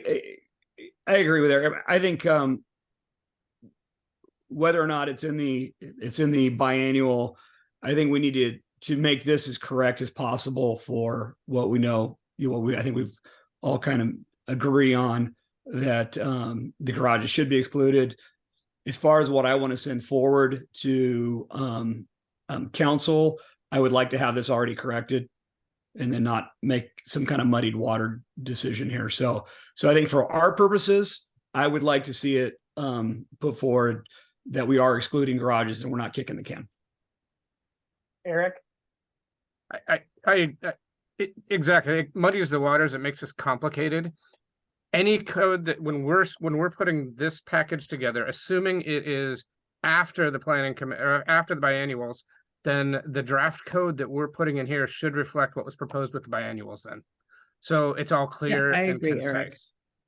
agree with Eric. I think whether or not it's in the biannual, I think we need to make this as correct as possible for what we know. I think we've all kind of agree on that the garages should be excluded. As far as what I want to send forward to council, I would like to have this already corrected and then not make some kind of muddied water decision here. So I think for our purposes, I would like to see it put forward that we are excluding garages and we're not kicking the can. Eric? Exactly. It muddies the waters. It makes this complicated. Any code that when we're putting this package together, assuming it is after the after the biannuals, then the draft code that we're putting in here should reflect what was proposed with the biannuals then. So it's all clear I and agree, concise. Eric.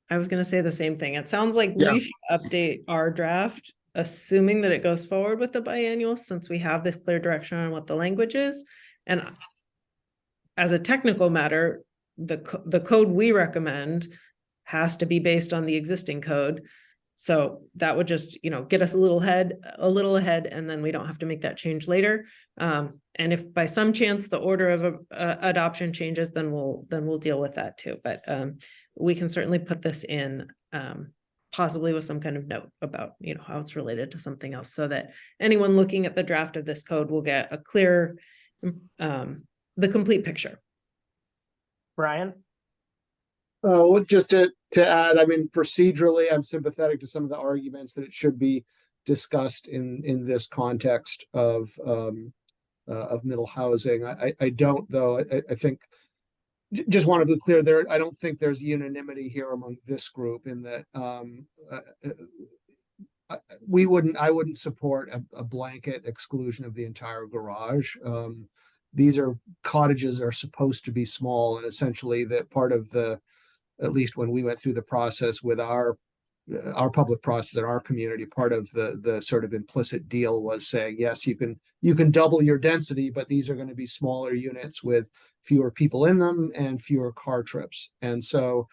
I was going to say the same thing. It sounds like Yeah. we should update our draft, assuming that it goes forward with the biannual, since we have this clear direction on what the language is. And as a technical matter, the code we recommend has to be based on the existing code. So that would just, get us a little ahead, and then we don't have to make that change later. And if by some chance the order of adoption changes, then we'll deal with that too. But we can certainly put this in possibly with some kind of note about, you know, how it's related to something else, so that anyone looking at the draft of this code will get a clear, the complete picture. Brian? Oh, just to add, I mean, procedurally, I'm sympathetic to some of the arguments that it should be discussed in this context of middle housing. I don't, though. I think, just want to be clear there, I don't think there's unanimity here among this group in that I wouldn't support a blanket exclusion of the entire garage. These cottages are supposed to be small, and essentially that part of at least when we went through the process with our public process in our community, part of the sort of implicit deal was saying, yes, you can double your density, but these are going to be smaller units with fewer people in them and fewer car trips. And so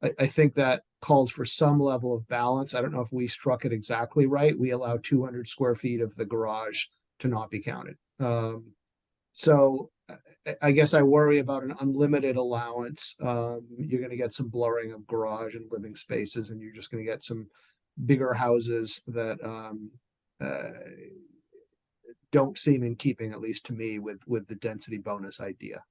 I think that calls for some level of balance. I don't know if we struck it exactly right. We allow 200 square feet of the garage to not be counted. So I guess I worry about an unlimited allowance. You're going to get some blurring of garage and living spaces, and you're just going to get some bigger houses that don't seem in keeping, at least to me, with the density bonus idea.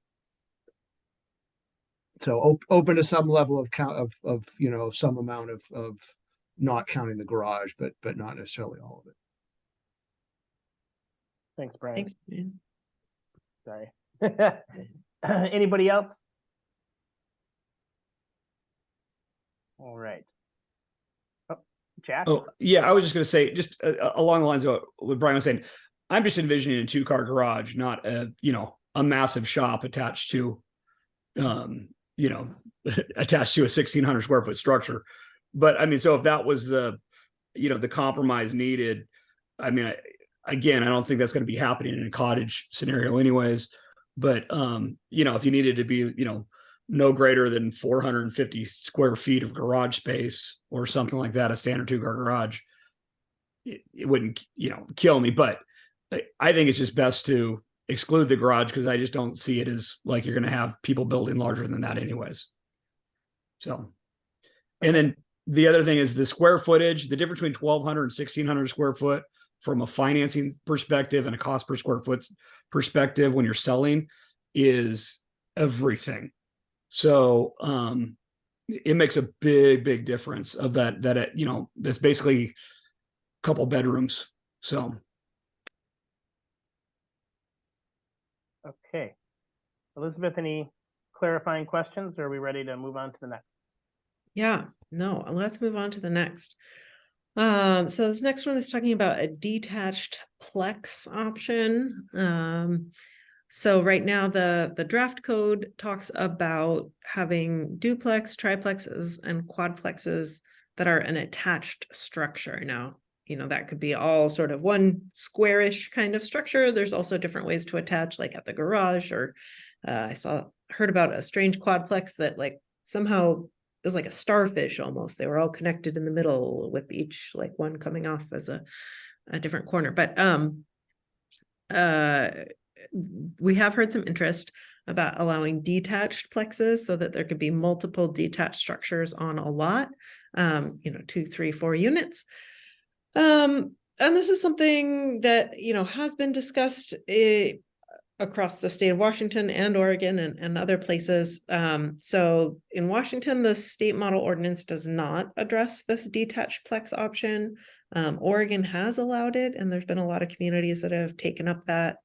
So open to some level of count of you know, some amount of not counting the garage, but not necessarily all of it. Thanks, Brian. Thanks, man. Sorry. Anybody else? All right. Oh, Jack? Oh, yeah, I was just going to say, just along the lines of what Brian was saying, I'm just envisioning a 2-car garage, not a massive shop attached to, attached to a 1,600 square foot structure. But I mean, so if that was the compromise needed, I mean, again, I don't think that's going to be happening in a cottage scenario anyways. But, if you needed to be, no greater than 450 square feet of garage space or something like that, a standard 2-car garage, it wouldn't, kill me. But I think it's just best to exclude the garage, because I just don't see it as like you're going to have people building larger than that anyways. So, and then the other thing is the square footage, the difference between 1,200 and 1,600 square foot from a financing perspective and a cost per square foot perspective when you're selling is everything. So it makes a big difference of that that's basically a couple bedrooms. So okay, Elizabeth, any clarifying questions, or are we ready to move on to the next? Yeah, no, let's move on to the next. So this next one is talking about a detached plex option. So right now the draft code talks about having duplex, triplexes, and quadplexes that are an attached structure. Now, that could be all sort of one squarish kind of structure. There's also different ways to attach, like at the garage, or I heard about a strange quadplex that somehow it was like a starfish almost. They were all connected in the middle with each one coming off as a different corner. But we have heard some interest about allowing detached plexes so that there could be multiple detached structures on a lot, 2, 3, 4 units. And this is something that, has been discussed across the state of Washington and Oregon and other places. So in Washington, the state model ordinance does not address this detached plex option. Oregon has allowed it, and there's been a lot of communities that have taken up that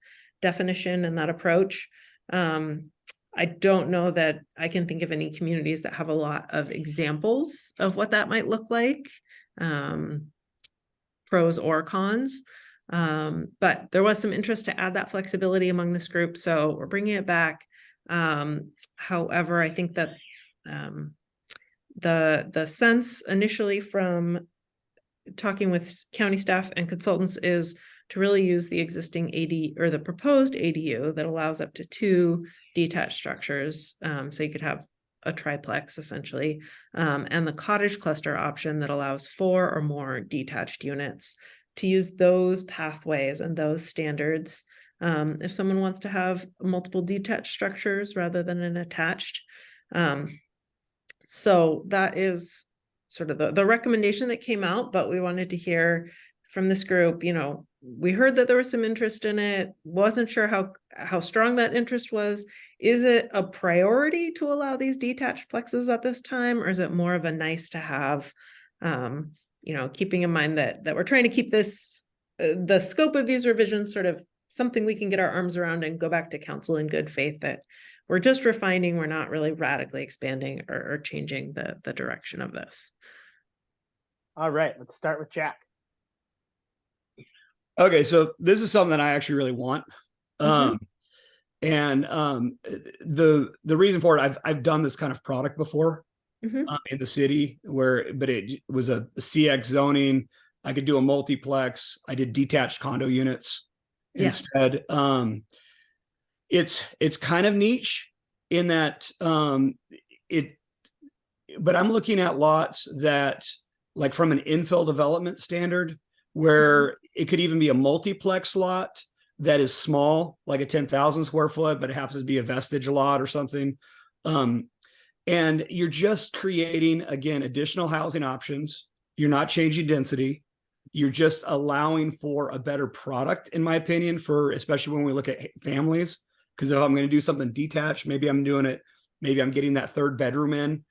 definition and that approach. I don't know that I can think of any communities that have a lot of examples of what that might look like, pros or cons. But there was some interest to add that flexibility among this group, so we're bringing it back. However, I think that the sense initially from talking with county staff and consultants is to really use the existing AD or the proposed ADU that allows up to 2 detached structures. So you could have a triplex essentially, and the cottage cluster option that allows 4 or more detached units, to use those pathways and those standards. If someone wants to have multiple detached structures rather than an attached. So that is sort of the recommendation that came out, but we wanted to hear from this group. We heard that there was some interest in it, wasn't sure how strong that interest was. Is it a priority to allow these detached plexes at this time, or is it more of a nice to have? Keeping in mind that we're trying to keep this, the scope of these revisions sort of something we can get our arms around and go back to council in good faith, that we're just refining, we're not really radically expanding or changing the direction of this. All right, let's start with Jack. Okay, so this is something that I actually really want. The reason for it, I've done this kind of product before in the city but it was a CX zoning. I could do a multiplex. I did detached condo units instead. It's kind of niche in that but I'm looking at lots that, like, from an infill development standard, where it could even be a multiplex lot that is small, like a 10,000 square foot, but it happens to be a vestige lot or something. And you're just creating, again, additional housing options. You're not changing density. You're just allowing for a better product, in my opinion, especially when we look at families. Because if I'm going to do something detached, maybe I'm getting that third bedroom in.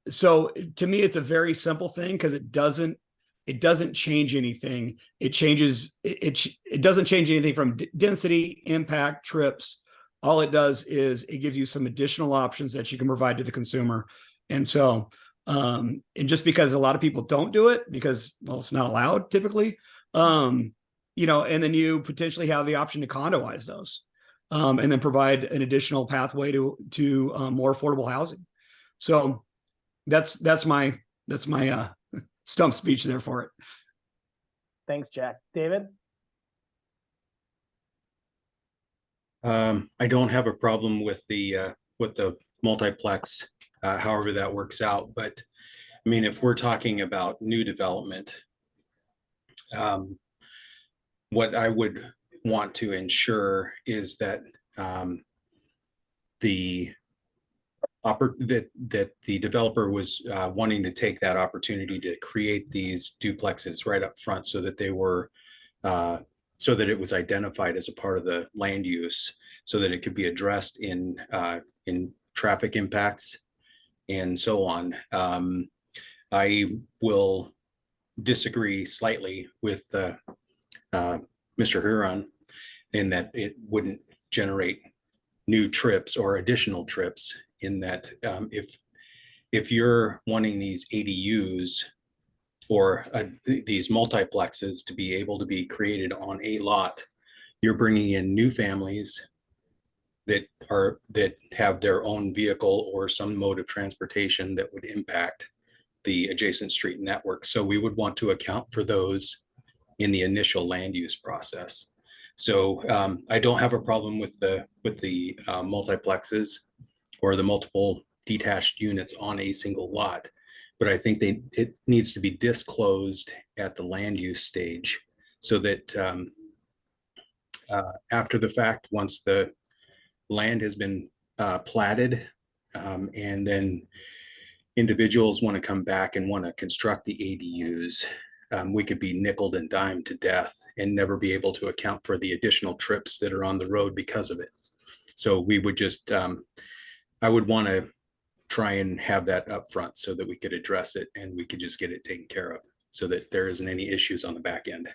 So to me, it's a very simple thing, because it doesn't change anything. It doesn't change anything from density, impact, trips. All it does is it gives you some additional options that you can provide to the consumer. And so, and just because a lot of people don't do it because, well, it's not allowed typically, and then you potentially have the option to condoize those, and then provide an additional pathway to more affordable housing. So that's my stump speech there for it. Thanks, Jack. David? I don't have a problem with the multiplex, however that works out. But I mean, if we're talking about new development, what I would want to ensure is that the developer was wanting to take that opportunity to create these duplexes right up front, so that they were so that it was identified as a part of the land use, so that it could be addressed in traffic impacts and so on. I will disagree slightly with Mr. Huron in that it wouldn't generate new trips or additional trips, in that if you're wanting these ADUs or these multiplexes to be able to be created on a lot, you're bringing in new families that have their own vehicle or some mode of transportation that would impact the adjacent street network. So we would want to account for those in the initial land use process. So I don't have a problem with the multiplexes or the multiple detached units on a single lot, but I think it needs to be disclosed at the land use stage, so that after the fact, once the land has been platted, and then individuals want to come back and want to construct the ADUs, we could be nickeled and dimed to death and never be able to account for the additional trips that are on the road because of it. So we would just, I would want to try and have that up front so that we could address it and we could just get it taken care of, so that there isn't any issues on the back end.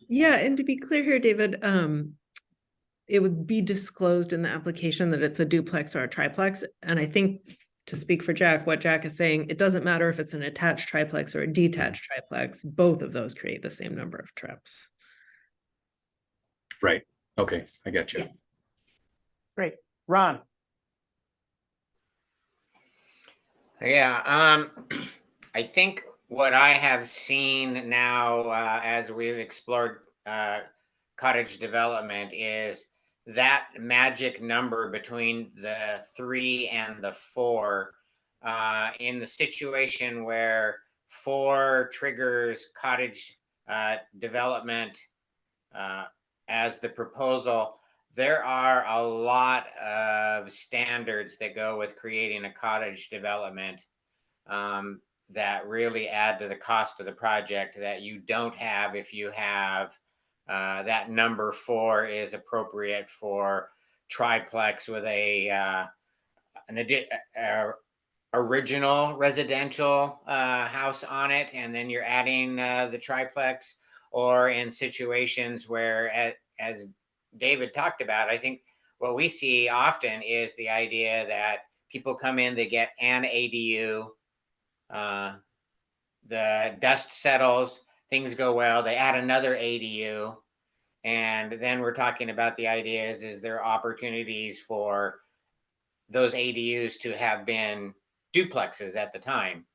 Yeah, and to be clear here, David, it would be disclosed in the application that it's a duplex or a triplex. And I think, to speak for Jack, what Jack is saying, it doesn't matter if it's an attached triplex or a detached triplex, both of those create the same number of trips. Right. Okay, I got you. Yeah. Great. Ron? Yeah, I think what I have seen now as we've explored cottage development is that magic number between the 3 and the 4 in the situation where 4 triggers cottage development as the proposal. there are a lot of standards that go with creating a cottage development that really add to the cost of the project that you don't have if you have that number 4 is appropriate for triplex with an original residential house on it, and then you're adding the triplex, or in situations where, as David talked about, I think what we see often is the idea that people come in, they get an ADU, the dust settles, things go well, they add another ADU, and then we're talking about the ideas, is there opportunities for those ADUs to have been duplexes at the time?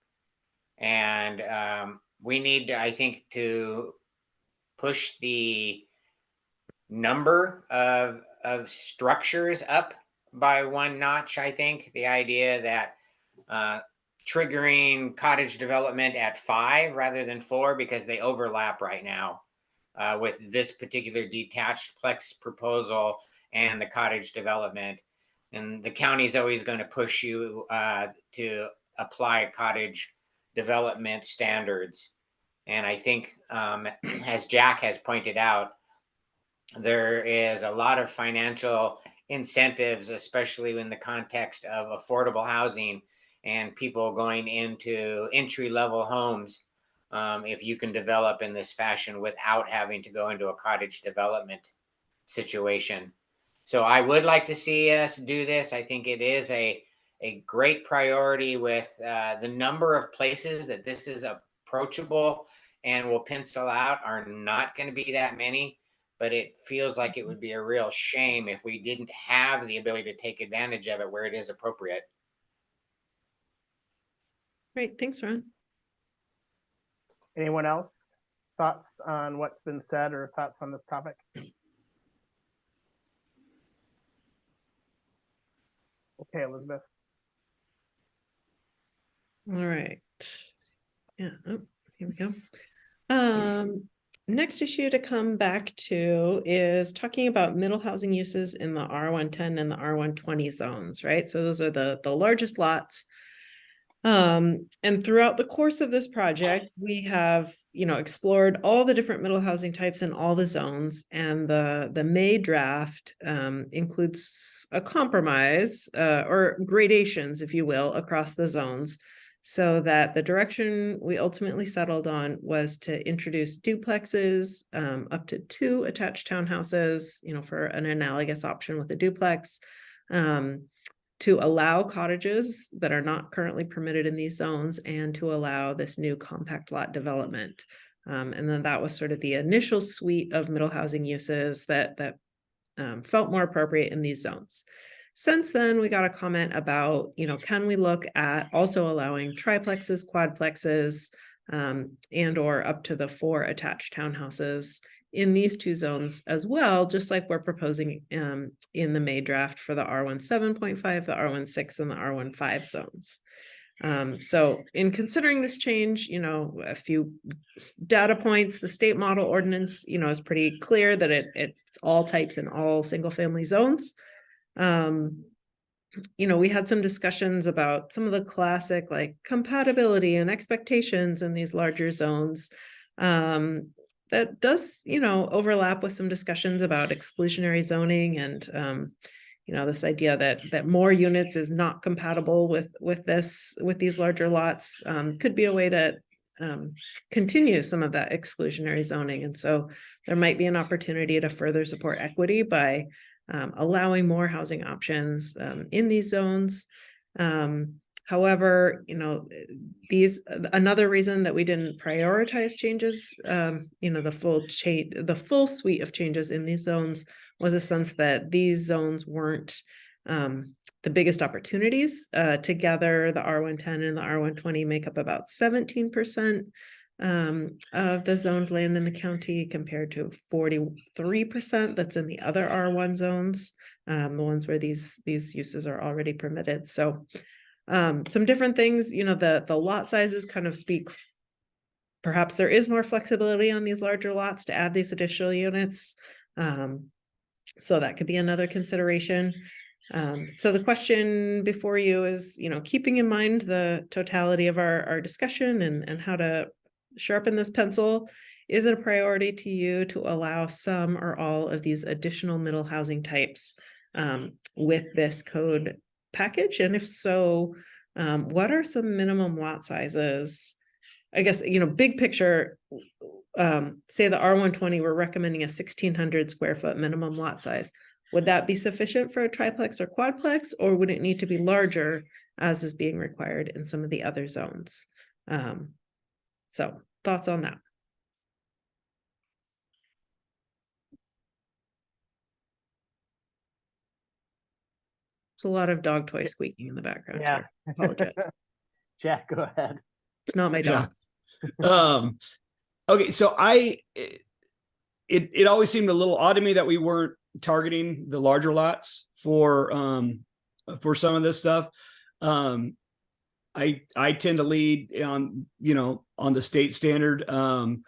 And we need to, I think, to push the number of structures up by 1 notch. I think the idea that triggering cottage development at 5 rather than 4, because they overlap right now with this particular detached plex proposal and the cottage development. And the county is always going to push you to apply cottage development standards. And I think, as Jack has pointed out, there is a lot of financial incentives, especially in the context of affordable housing and people going into entry-level homes, if you can develop in this fashion without having to go into a cottage development situation. So I would like to see us do this. I think it is a great priority with the number of places that this is approachable and will pencil out are not going to be that many, but it feels like it would be a real shame if we didn't have the ability to take advantage of it where it is appropriate. Great, thanks, Ron. Anyone else? Thoughts on what's been said or thoughts on this topic? Okay, Elizabeth. All right. Yeah, oh, here we go. Next issue to come back to is talking about middle housing uses in the R110 and the R120 zones, right? So those are the largest lots. And throughout the course of this project, we have, explored all the different middle housing types in all the zones, and the May draft includes a compromise or gradations, if you will, across the zones, so that the direction we ultimately settled on was to introduce duplexes up to 2 attached townhouses, for an analogous option with a duplex. To allow cottages that are not currently permitted in these zones, and to allow this new compact lot development. And then that was sort of the initial suite of middle housing uses that felt more appropriate in these zones. Since then, we got a comment about, can we look at also allowing triplexes, quadplexes, and or up to the 4 attached townhouses in these 2 zones as well, just like we're proposing in the May draft for the R17.5, the R16, and the R15 zones. So in considering this change, a few data points, the state model ordinance, is pretty clear that it's all types in all single family zones. We had some discussions about some of the classic like compatibility and expectations in these larger zones. That does, overlap with some discussions about exclusionary zoning and, this idea that more units is not compatible with these larger lots could be a way to continue some of that exclusionary zoning. And so there might be an opportunity to further support equity by allowing more housing options in these zones. However, another reason that we didn't prioritize changes, the full suite of changes in these zones was a sense that these zones weren't the biggest opportunities. Together, the R110 and the R120 make up about 17% of the zoned land in the county, compared to 43% that's in the other R1 zones, the ones where these uses are already permitted. So some different things, the lot sizes kind of speak, perhaps there is more flexibility on these larger lots to add these additional units. So that could be another consideration. So the question before you is, keeping in mind the totality of our discussion and how to sharpen this pencil, is it a priority to you to allow some or all of these additional middle housing types with this code package? And if so, what are some minimum lot sizes? I guess, big picture, say the R120, we're recommending a 1,600 square foot minimum lot size. Would that be sufficient for a triplex or quadplex, or would it need to be larger as is being required in some of the other zones? So thoughts on that? It's a lot of dog toy squeaking in the background. Yeah. Here. I apologize. Jack, go ahead. It's not my dog. Okay, so it always seemed a little odd to me that we weren't targeting the larger lots for some of this stuff. I tend to lead on on the state standard. I mean,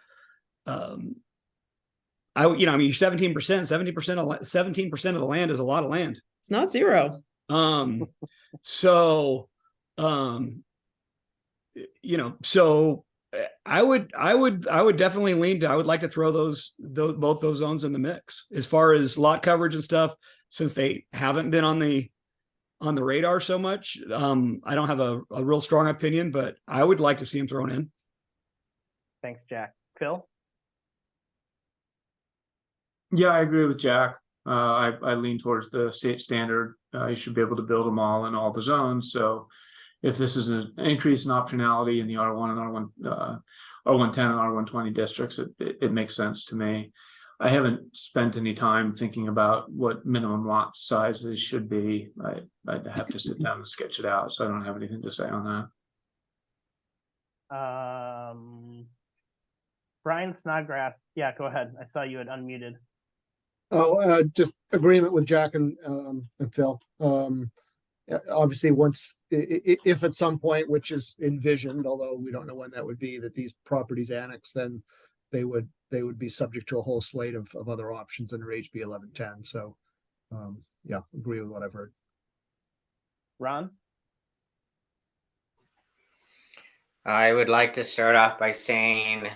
17% of the land is a lot of land. It's not zero. So I would definitely lean to, I would like to throw both those zones in the mix as far as lot coverage and stuff, since they haven't been on the radar so much. I don't have a real strong opinion, but I would like to see them thrown in. Thanks, Jack. Phil? Yeah, I agree with Jack. I lean towards the state standard. You should be able to build them all in all the zones. So if this is an increase in optionality in the R1 and R110 and R120 districts, it makes sense to me. I haven't spent any time thinking about what minimum lot sizes should be. I'd have to sit down and sketch it out, so I don't have anything to say on that. Brian Snodgrass. Yeah, go ahead. I saw you had unmuted. Oh, just agreement with Jack and Phil. Obviously, if at some point, which is envisioned, although we don't know when that would be, that these properties annex, then they would be subject to a whole slate of other options under HB 1110. So, yeah, agree with what I've heard. Ron? I would like to start off by saying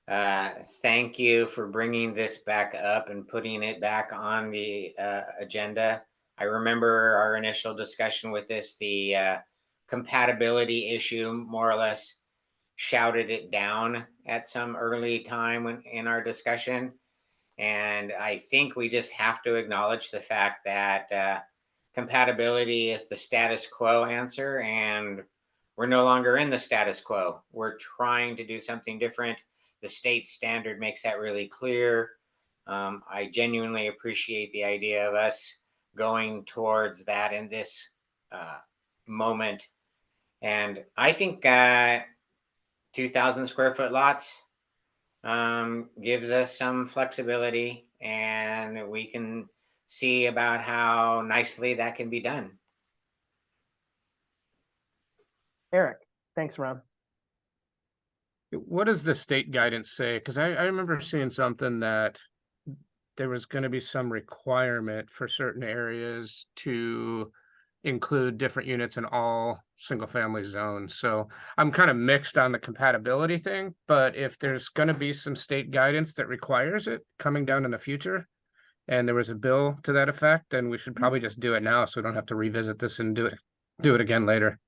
thank you for bringing this back up and putting it back on the agenda. I remember our initial discussion with this, the compatibility issue more or less shouted it down at some early time in our discussion. And I think we just have to acknowledge the fact that compatibility is the status quo answer, and we're no longer in the status quo. We're trying to do something different. The state standard makes that really clear. I genuinely appreciate the idea of us going towards that in this moment. And I think 2,000 square foot lots gives us some flexibility, and we can see about how nicely that can be done. Eric, thanks, Ron. What does the state guidance say? Because I remember seeing something that there was going to be some requirement for certain areas to include different units in all single family zones. So I'm kind of mixed on the compatibility thing, but if there's going to be some state guidance that requires it coming down in the future, and there was a bill to that effect, then we should probably just do it now, so we don't have to revisit this and do it again later.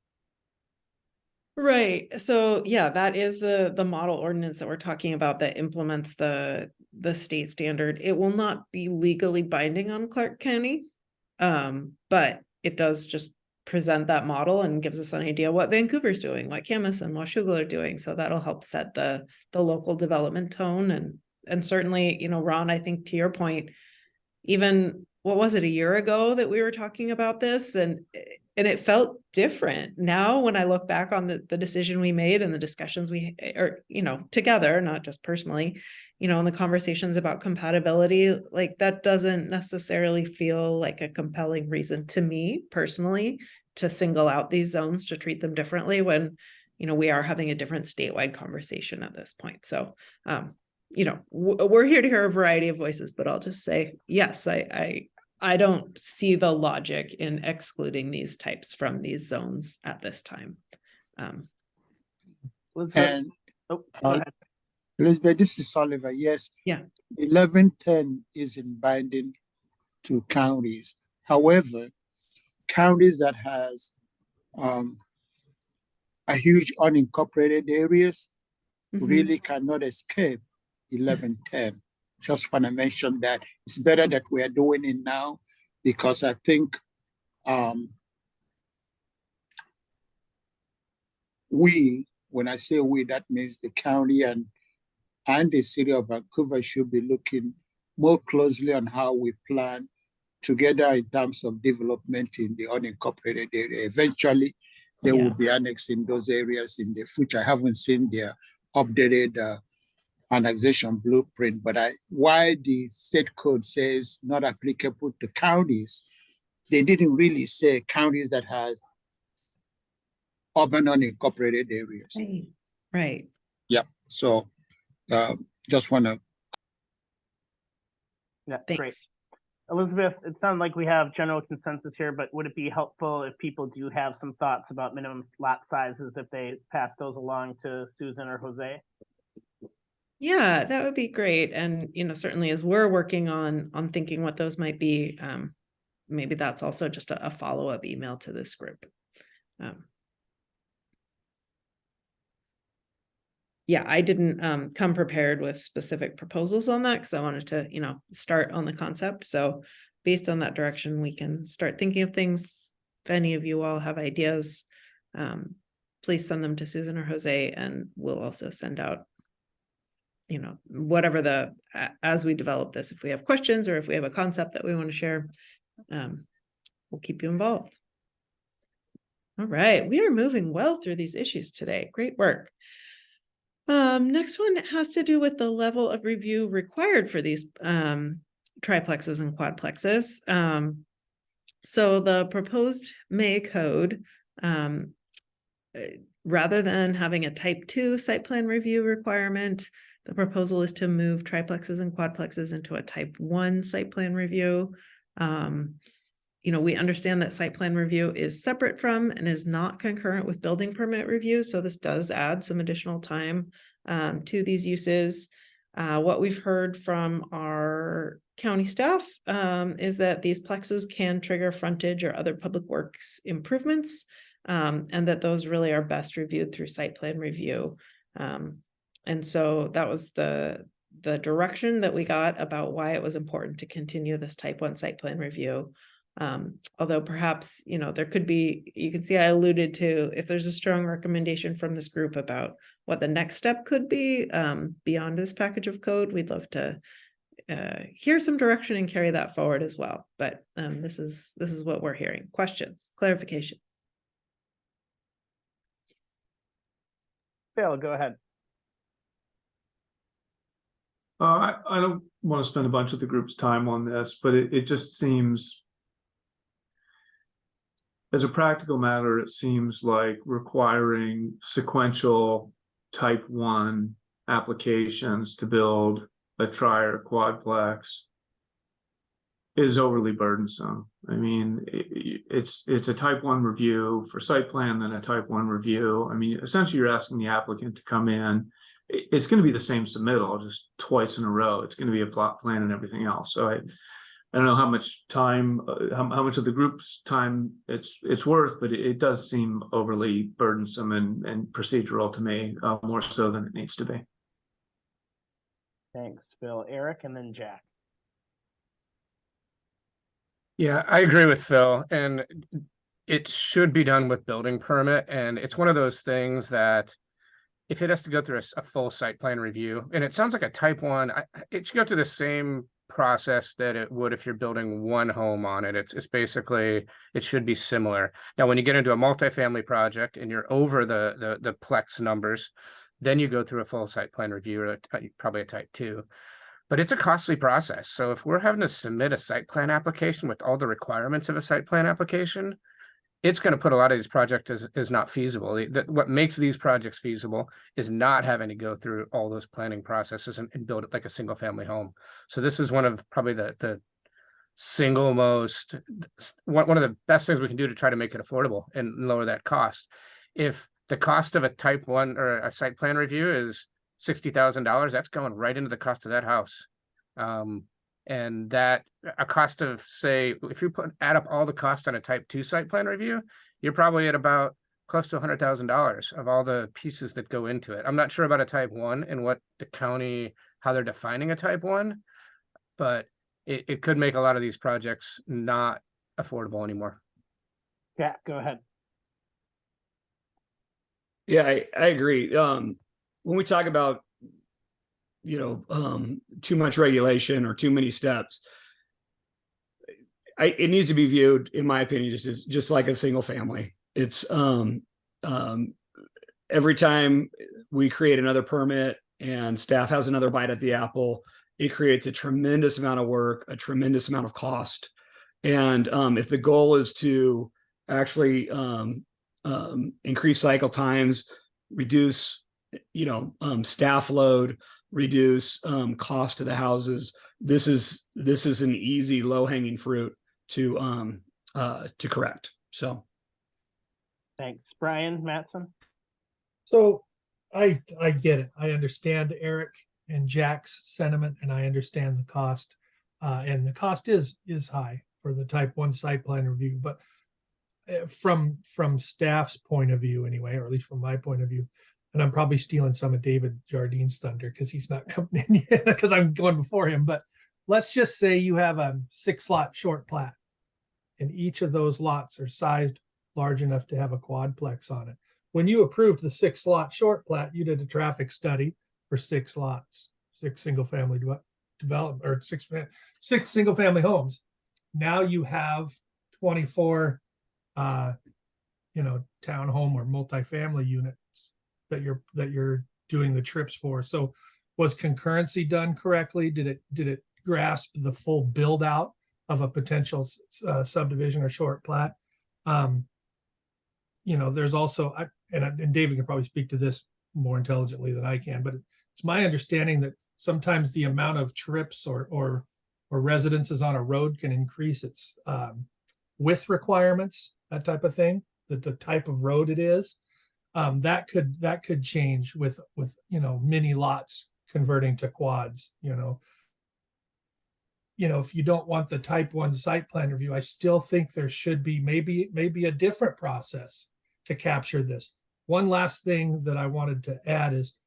Right. So yeah, that is the model ordinance that we're talking about that implements the state standard. It will not be legally binding on Clark County, but it does just present that model and gives us an idea what Vancouver's doing, what Camas and Washougal are doing. So that'll help set the local development tone. And certainly, Ron, I think to your point, even what was it, a year ago that we were talking about this, and it felt different. Now, when I look back on the decision we made and the discussions together, not just personally, in the conversations about compatibility, like that doesn't necessarily feel like a compelling reason to me personally to single out these zones, to treat them differently when, we are having a different statewide conversation at this point. So we're here to hear a variety of voices, but I'll just say, yes, I don't see the logic in excluding these types from these zones at this time. And Oh, go ahead. Elizabeth, this is Oliver. Yes. Yeah. 1110 isn't binding to counties. However, counties that has a huge unincorporated areas really cannot escape 1110. Just want to mention that it's better that we are doing it now, because I think when I say we, that means the county and the city of Vancouver should be looking more closely on how we plan together in terms of development in the unincorporated area. Eventually, they will be annexing those areas in the future. I haven't seen their updated annexation blueprint, but why the state code says not applicable to counties, they didn't really say counties that has urban unincorporated areas. Right. Yep. So just want to. Yeah, Thanks. great. Elizabeth, it sounds like we have general consensus here, but would it be helpful if people do have some thoughts about minimum lot sizes, if they pass those along to Susan or Jose? Yeah, that would be great. And, certainly as we're working on thinking what those might be, maybe that's also just a follow-up email to this group. Yeah, I didn't come prepared with specific proposals on that because I wanted to, start on the concept. So based on that direction, we can start thinking of things. If any of you all have ideas, please send them to Susan or Jose, and we'll also send out, whatever as we develop this, if we have questions or if we have a concept that we want to share, we'll keep you involved. All right, we are moving well through these issues today. Great work. Next one has to do with the level of review required for these triplexes and quadplexes. So the proposed May code, rather than having a type 2 site plan review requirement, the proposal is to move triplexes and quadplexes into a type 1 site plan review. We understand that site plan review is separate from and is not concurrent with building permit review. So this does add some additional time to these uses. What we've heard from our county staff is that these plexes can trigger frontage or other public works improvements, and that those really are best reviewed through site plan review. And so that was the direction that we got about why it was important to continue this type 1 site plan review. Although perhaps, there could be, you can see I alluded to, if there's a strong recommendation from this group about what the next step could be beyond this package of code, we'd love to hear some direction and carry that forward as well. But this is what we're hearing. Questions, clarification? Phil, go ahead. I don't want to spend a bunch of the group's time on this, but it just seems, as a practical matter, it seems like requiring sequential type 1 applications to build a tri or quadplex is overly burdensome. I mean, it's a type 1 review for site plan, then a type 1 review. I mean, essentially you're asking the applicant to come in. It's going to be the same submittal, just twice in a row. It's going to be a plot plan and everything else. So I don't know how much time, how much of the group's time it's worth, but it does seem overly burdensome and procedural to me, more so than it needs to be. Thanks, Phil. Eric, and then Jack. Yeah, I agree with Phil, and it should be done with building permit. And it's one of those things that if it has to go through a full site plan review, and it sounds like a type 1, it should go through the same process that it would if you're building one home on it. It's basically, it should be similar. Now, when you get into a multifamily project and you're over the plex numbers, then you go through a full site plan review, or probably a type 2. But it's a costly process. So if we're having to submit a site plan application with all the requirements of a site plan application, it's going to put a lot of these projects as not feasible. What makes these projects feasible is not having to go through all those planning processes and build it like a single family home. So this is one of probably the single most, one of the best things we can do to try to make it affordable and lower that cost. If the cost of a type 1 or a site plan review is $60,000, that's going right into the cost of that house. And that a cost of, say, if you add up all the costs on a type 2 site plan review, you're probably at about close to $100,000 of all the pieces that go into it. I'm not sure about a type 1 and what the county, how they're defining a type 1, but it could make a lot of these projects not affordable anymore. Yeah, go ahead. Yeah, I agree. When we talk about, too much regulation or too many steps, it needs to be viewed, in my opinion, just like a single family. It's every time we create another permit and staff has another bite at the apple, it creates a tremendous amount of work, a tremendous amount of cost. And if the goal is to actually increase cycle times, reduce, staff load, reduce cost to the houses, this is an easy low-hanging fruit to correct. So Thanks. Brian Mattson. So I get it. I understand Eric and Jack's sentiment, and I understand the cost. And the cost is high for the type 1 site plan review. But from staff's point of view anyway, or at least from my point of view, and I'm probably stealing some of David Jardine's thunder because he's not coming in yet because I'm going before him. But let's just say you have a 6-lot short plat, and each of those lots are sized large enough to have a quadplex on it. When you approved the 6-lot short plat, you did a traffic study for 6 lots, 6 single-family development, or 6 single-family homes. Now you have 24, townhome or multifamily units that you're doing the trips for. So was concurrency done correctly? Did it grasp the full build out of a potential subdivision or short plat? There's also, and David can probably speak to this more intelligently than I can, but it's my understanding that sometimes the amount of trips or residences on a road can increase its width requirements, that type of thing, that the type of road it is. That could change with mini lots converting to quads. If you don't want the type 1 site plan review, I still think there should be maybe a different process to capture this. One last thing that I wanted to add is,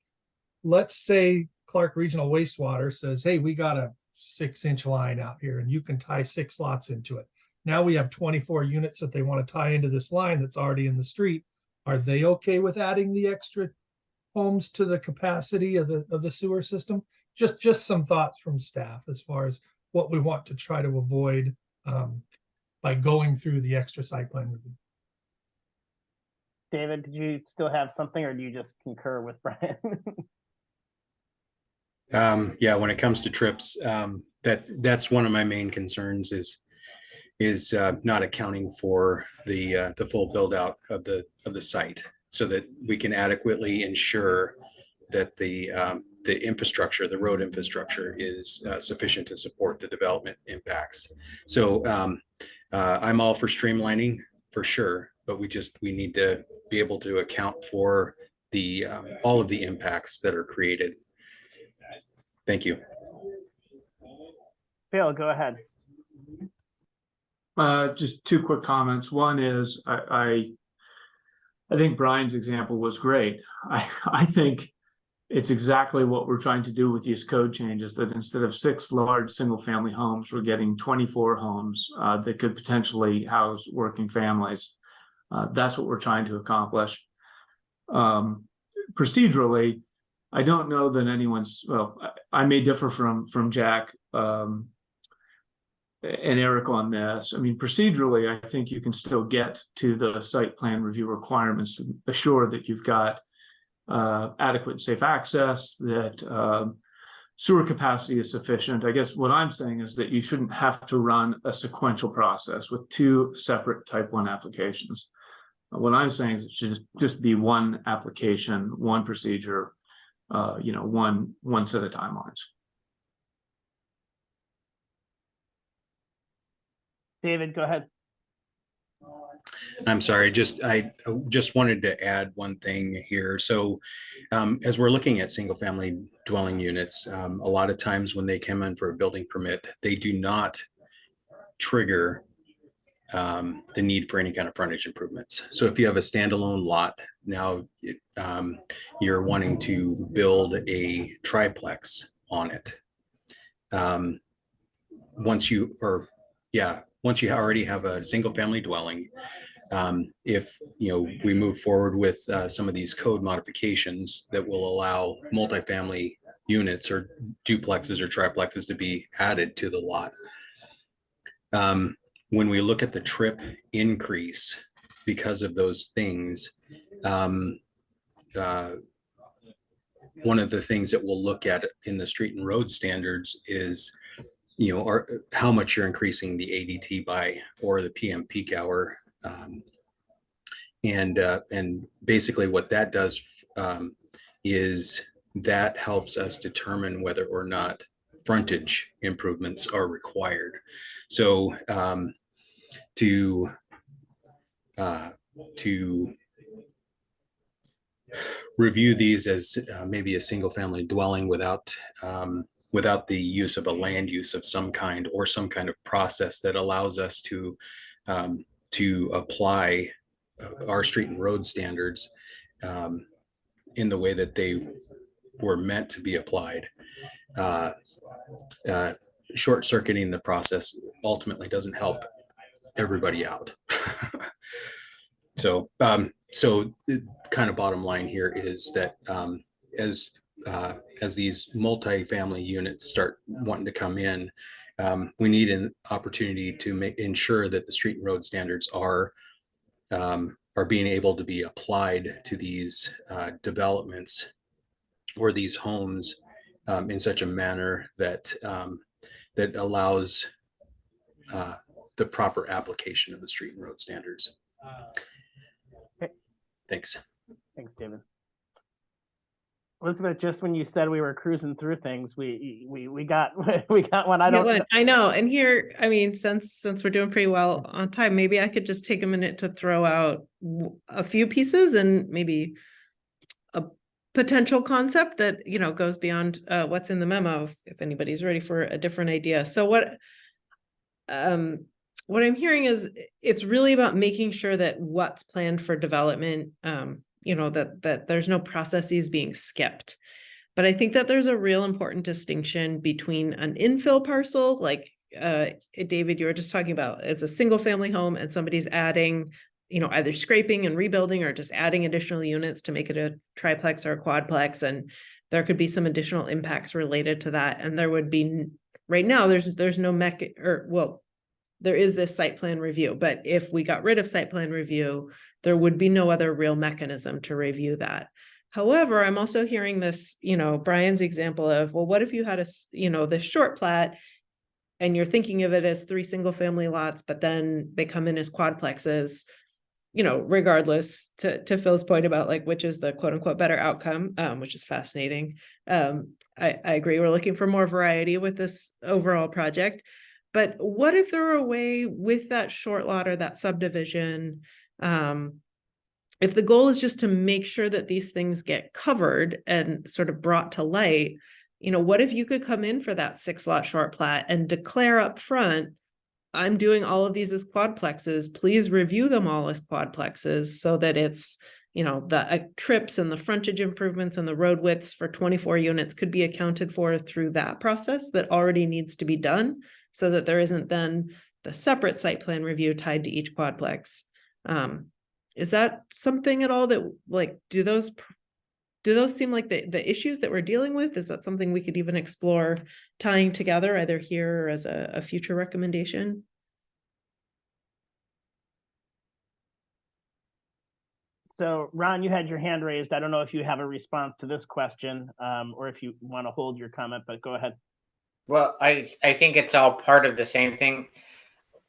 let's say Clark Regional Wastewater says, hey, we got a 6-inch line out here and you can tie 6 lots into it. Now we have 24 units that they want to tie into this line that's already in the street. Are they okay with adding the extra homes to the capacity of the sewer system? Just some thoughts from staff as far as what we want to try to avoid by going through the extra site plan review. David, did you still have something, or do you just concur with Brian? Yeah, when it comes to trips, that's one of my main concerns is not accounting for the full build out of the site, so that we can adequately ensure that the infrastructure, the road infrastructure, is sufficient to support the development impacts. So I'm all for streamlining for sure, but we need to be able to account for the all of the impacts that are created. Thank you. Phil, go ahead. Just 2 quick comments. One is I think Brian's example was great. I think it's exactly what we're trying to do with these code changes, that instead of 6 large single-family homes, we're getting 24 homes that could potentially house working families. That's what we're trying to accomplish. Procedurally, I don't know that anyone's, well, I may differ from Jack and Eric on this. I mean, procedurally, I think you can still get to the site plan review requirements to assure that you've got adequate and safe access, that sewer capacity is sufficient. I guess what I'm saying is that you shouldn't have to run a sequential process with two separate type 1 applications. What I'm saying is it should just be one application, one procedure, one set of timelines. David, go ahead. I'm sorry, I just wanted to add one thing here. So as we're looking at single family dwelling units, a lot of times when they come in for a building permit, they do not trigger the need for any kind of frontage improvements. So if you have a standalone lot, now you're wanting to build a triplex on it. Once you already have a single family dwelling, if we move forward with some of these code modifications that will allow multifamily units or duplexes or triplexes to be added to the lot. When we look at the trip increase because of those things, one of the things that we'll look at in the street and road standards is, how much you're increasing the ADT by, or the PM peak hour. And basically what that does is that helps us determine whether or not frontage improvements are required. So to review these as maybe a single family dwelling without the use of a land use of some kind, or some kind of process that allows us to apply our street and road standards in the way that they were meant to be applied. Short circuiting the process ultimately doesn't help everybody out. So the kind of bottom line here is that as these multi-family units start wanting to come in, we need an opportunity to ensure that the street and road standards are being able to be applied to these developments or these homes in such a manner that that allows the proper application of the street and road standards. Thanks. Thanks, David. Elizabeth, just when you said we were cruising through things, we got one. I know. And here, I mean, since we're doing pretty well on time, maybe I could just take a minute to throw out a few pieces and maybe a potential concept that, goes beyond what's in the memo, if anybody's ready for a different idea. So what I'm hearing is it's really about making sure that what's planned for development, that there's no processes being skipped. But I think that there's a real important distinction between an infill parcel, like David, you were just talking about, it's a single family home and somebody's adding, either scraping and rebuilding or just adding additional units to make it a triplex or a quadplex. And there could be some additional impacts related to that. And there would be, right now, there's no there is this site plan review, but if we got rid of site plan review, there would be no other real mechanism to review that. However, I'm also hearing this, Brian's example of, well, what if you had this short plat and you're thinking of it as 3 single family lots, but then they come in as quadplexes, regardless, to Phil's point about which is the quote unquote better outcome, which is fascinating. I agree. We're looking for more variety with this overall project. But what if there were a way with that short lot or that subdivision, if the goal is just to make sure that these things get covered and sort of brought to light, what if you could come in for that 6-lot short plat and declare up front, I'm doing all of these as quadplexes, please review them all as quadplexes so that it's, the trips and the frontage improvements and the road widths for 24 units could be accounted for through that process that already needs to be done, so that there isn't then the separate site plan review tied to each quadplex. Is that something at all that, do those seem like the issues that we're dealing with? Is that something we could even explore tying together either here or as a future recommendation? So Ron, you had your hand raised. I don't know if you have a response to this question, or if you want to hold your comment, but go ahead. Well, I think it's all part of the same thing.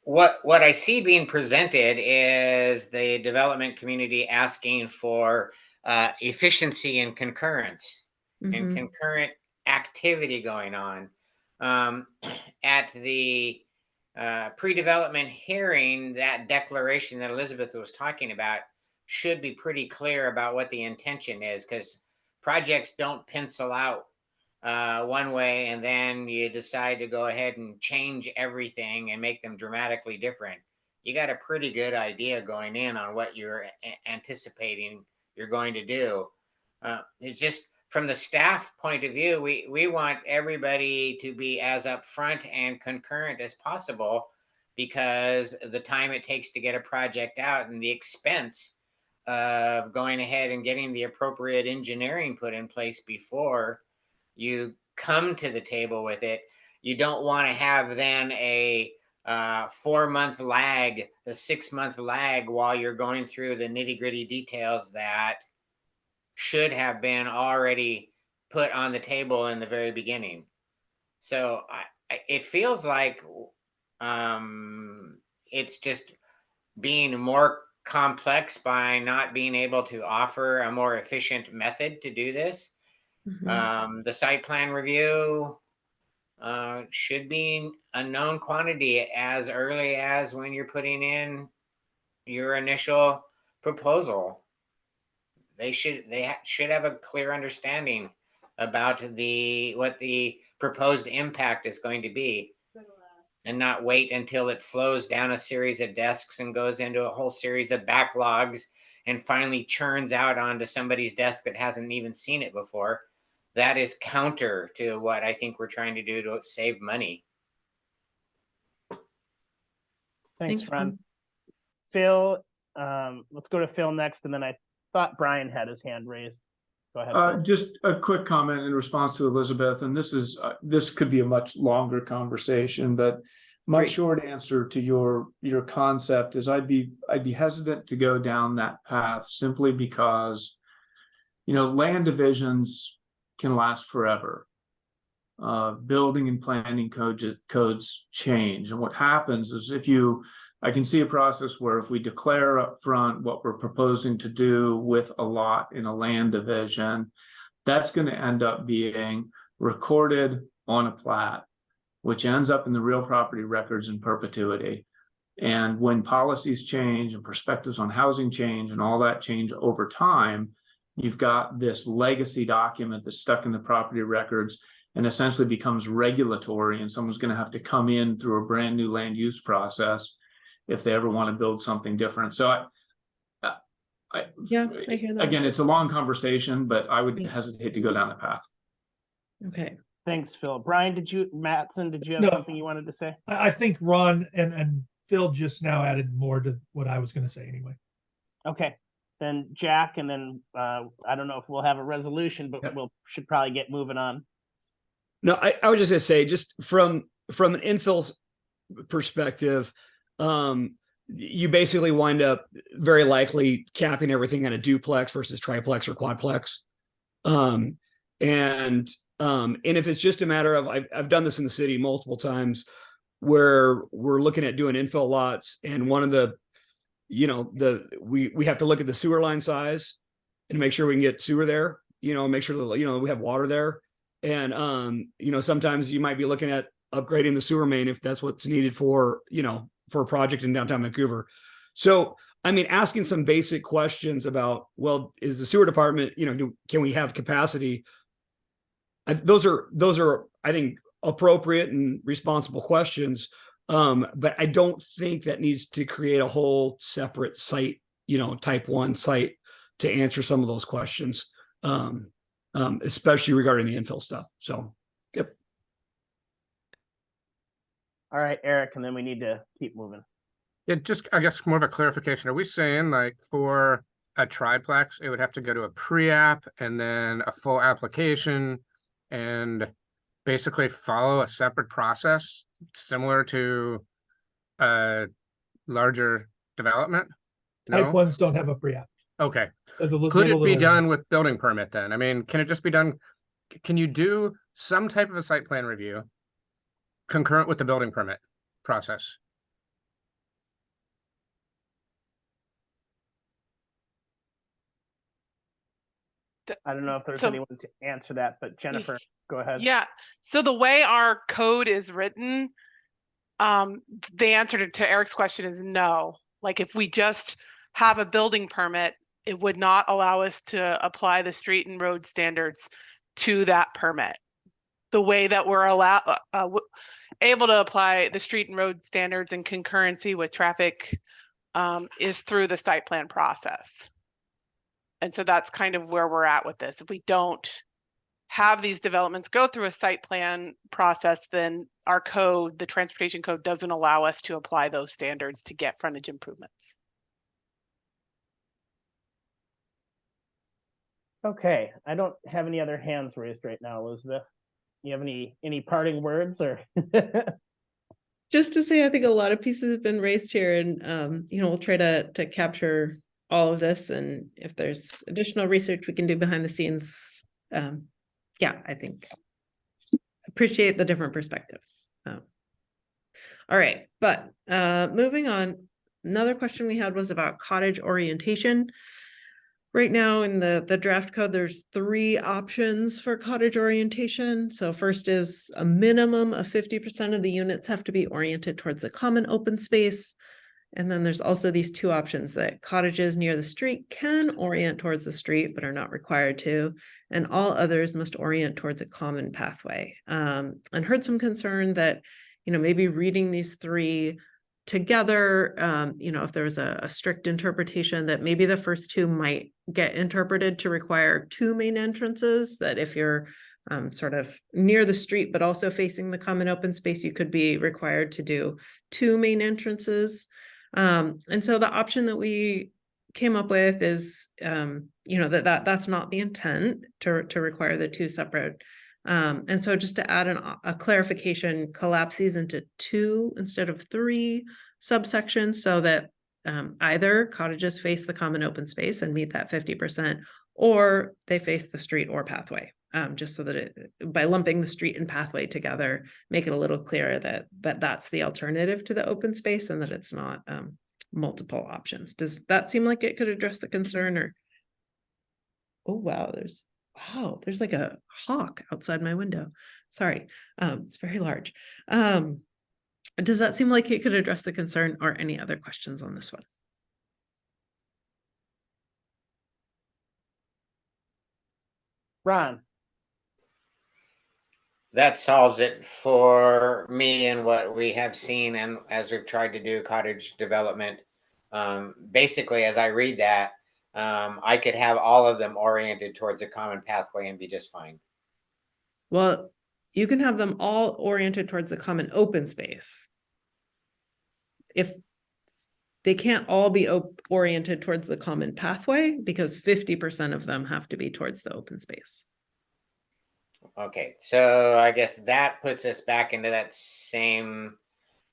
What I see being presented is the development community asking for efficiency and concurrence and Mhm. concurrent activity going on. At the pre-development hearing, that declaration that Elizabeth was talking about should be pretty clear about what the intention is, because projects don't pencil out one way and then you decide to go ahead and change everything and make them dramatically different. You got a pretty good idea going in on what you're anticipating you're going to do. It's just from the staff point of view, we want everybody to be as upfront and concurrent as possible, because the time it takes to get a project out and the expense of going ahead and getting the appropriate engineering put in place before you come to the table with it. You don't want to have then a 4-month lag, a 6-month lag while you're going through the nitty-gritty details that should have been already put on the table in the very beginning. So it feels like it's just being more complex by not being able to offer a more efficient method to do this. Mhm. The site plan review should be a known quantity as early as when you're putting in your initial proposal. They should have a clear understanding about what the proposed impact is going to be, and not wait until it flows down a series of desks and goes into a whole series of backlogs and finally churns out onto somebody's desk that hasn't even seen it before. That is counter to what I think we're trying to do to save money. Thanks, Thanks, Ron. Ron. Phil, let's go to Phil next, and then I thought Brian had his hand raised. Go ahead, Phil. Just a quick comment in response to Elizabeth, and this could be a much longer conversation, but my Great. short answer to your concept is I'd be hesitant to go down that path, simply because, land divisions can last forever. Building and planning codes change, and what happens is I can see a process where if we declare up front what we're proposing to do with a lot in a land division, that's going to end up being recorded on a plat, which ends up in the real property records in perpetuity. And when policies change and perspectives on housing change and all that change over time, you've got this legacy document that's stuck in the property records and essentially becomes regulatory, and someone's going to have to come in through a brand new land use process if they ever want to build something different. So I hear that. again, it's a long conversation, but I would Yeah. hesitate to go down the path. Okay. Thanks, Phil. Brian, Mattson, did you have No. something you wanted to say? I think Ron and Phil just now added more to what I was going to say anyway. Okay, then Jack, and then I don't know if we'll have a resolution, but Yep. should probably get moving on. No, I was just gonna say, just from an infill perspective, you basically wind up very likely capping everything on a duplex versus triplex or quadplex. And if it's just a matter of, I've done this in the city multiple times, where we're looking at doing infill lots, and one of the, we have to look at the sewer line size and make sure we can get sewer there, make sure that, we have water there. And, sometimes you might be looking at upgrading the sewer main if that's what's needed for a project in downtown Vancouver. So, asking some basic questions about, well, is the sewer department, can we have capacity? Those are, I think, appropriate and responsible questions. But I don't think that needs to create a whole separate site, type 1 site to answer some of those questions. Especially regarding the infill stuff. So, yep. All right, Eric, and then we need to keep moving. Yeah, just, I guess, more of a clarification. Are we saying, like, for a triplex, it would have to go to a pre-app and then a full application and basically follow a separate process similar to a larger development? Type ones don't have a pre-app. Okay. The Could middle it be little done ones. with building permit then? I mean, can it just be done? Can you do some type of a site plan review concurrent with the building permit process? I don't know if there's So- anyone to answer that, but Jennifer, go ahead. Yeah, so the way our code is written, the answer to Eric's question is no. Like if we just have a building permit, it would not allow us to apply the street and road standards to that permit. The way that we're able to apply the street and road standards in concurrency with traffic is through the site plan process. And so that's kind of where we're at with this. If we don't have these developments go through a site plan process, then our code, the transportation code, doesn't allow us to apply those standards to get frontage improvements. Okay, I don't have any other hands raised right now, Elizabeth. You have any parting words or? Just to say, I think a lot of pieces have been raised here, and we'll try to capture all of this, and if there's additional research we can do behind the scenes, I think appreciate the different perspectives. All right, but moving on, another question we had was about cottage orientation. Right now in the draft code, there's 3 options for cottage orientation. So first is a minimum of 50% of the units have to be oriented towards a common open space. And then there's also these 2 options that cottages near the street can orient towards the street, but are not required to, and all others must orient towards a common pathway. And heard some concern that, maybe reading these 3 together, if there was a strict interpretation, that maybe the first 2 might get interpreted to require 2 main entrances, that if you're sort of near the street, but also facing the common open space, you could be required to do 2 main entrances. And so the option that we came up with is, that's not the intent to require the 2 separate. And so just to add a clarification, collapse these into 2 instead of 3 subsections, so that either cottages face the common open space and meet that 50%, or they face the street or pathway. Just so that by lumping the street and pathway together, make it a little clearer that that's the alternative to the open space, and that it's not multiple options. Does that seem like it could address the concern? Or wow, there's like a hawk outside my window. Sorry, it's very large. Does that seem like it could address the concern, or any other questions on this one? Ron? That solves it for me and what we have seen, and as we've tried to do cottage development. Basically, as I read that, I could have all of them oriented towards a common pathway and be just fine. Well, you can have them all oriented towards the common open space. If they can't all be oriented towards the common pathway, because 50% of them have to be towards the open space. Okay, so I guess that puts us back into that same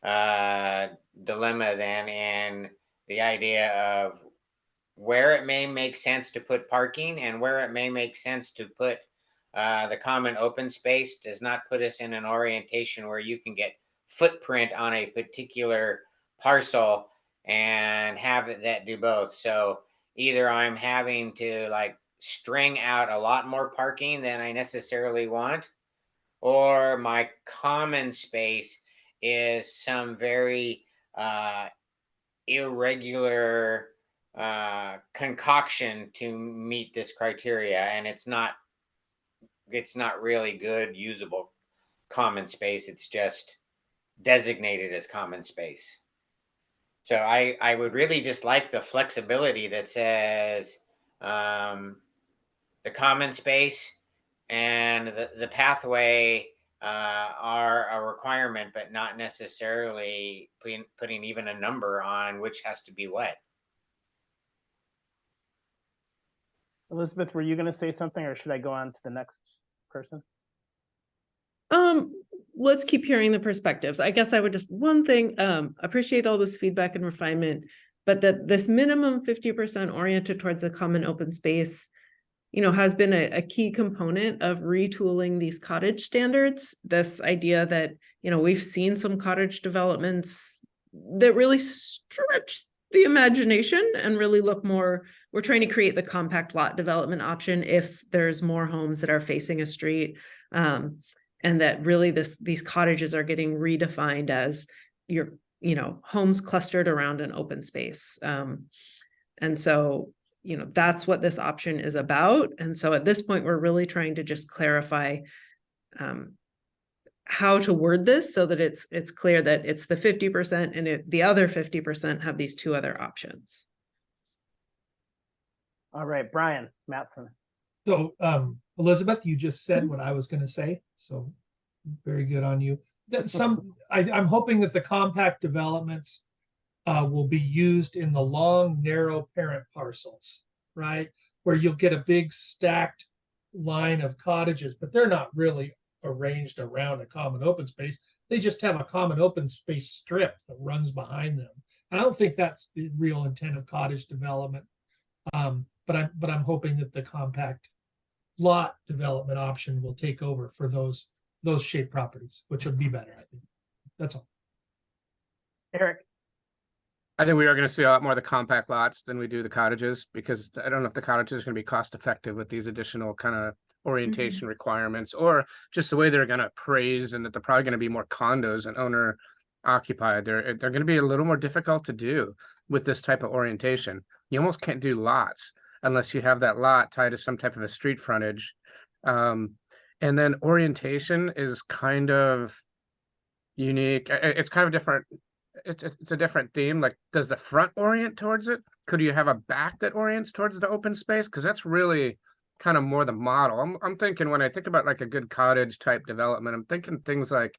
dilemma then, in the idea of where it may make sense to put parking and where it may make sense to put the common open space does not put us in an orientation where you can get footprint on a particular parcel and have that do both. So either I'm having to string out a lot more parking than I necessarily want, or my common space is some very irregular concoction to meet this criteria, and it's not really good usable common space. It's just designated as common space. So I would really just like the flexibility that says the common space and the pathway are a requirement, but not necessarily putting even a number on which has to be what. Elizabeth, were you going to say something, or should I go on to the next person? Let's keep hearing the perspectives. I guess I would just, one thing, appreciate all this feedback and refinement. but that this minimum 50% oriented towards the common open space, you know, has been a key component of retooling these cottage standards. This idea that, you know, we've seen some cottage developments that really stretch the imagination and really look more, we're trying to create the compact lot development option if there's more homes that are facing a street. And that really these cottages are getting redefined as your, you know, homes clustered around an open space. And so, you know, that's what this option is about. And so at this point, we're really trying to just clarify how to word this so that it's clear that it's the 50% and the other 50% have these two other options. All right, Brian Matson. So, Elizabeth, you just said what I was going to say, so very good on you. I'm hoping that the compact developments will be used in the long, narrow parent parcels, right? Where you'll get a big stacked line of cottages, but they're not really arranged around a common open space. They just have a common open space strip that runs behind them. I don't think that's the real intent of cottage development. But I'm hoping that the compact lot development option will take over for those shaped properties, which would be better, I think. That's all. Eric. I think we are going to see a lot more of the compact lots than we do the cottages, because I don't know if the cottages are going to be cost effective with these additional kind of orientation requirements, or just the way they're going to appraise, and that they're probably going to be more condos and owner occupied. They're going to be a little more difficult to do with this type of orientation. You almost can't do lots unless you have that lot tied to some type of a street frontage. And then orientation is kind of unique. It's kind of different. It's a different theme. Like, does the front orient towards it? Could you have a back that orients towards the open space? Because that's really kind of more the model. I'm thinking, when I think about like a good cottage type development, I'm thinking things like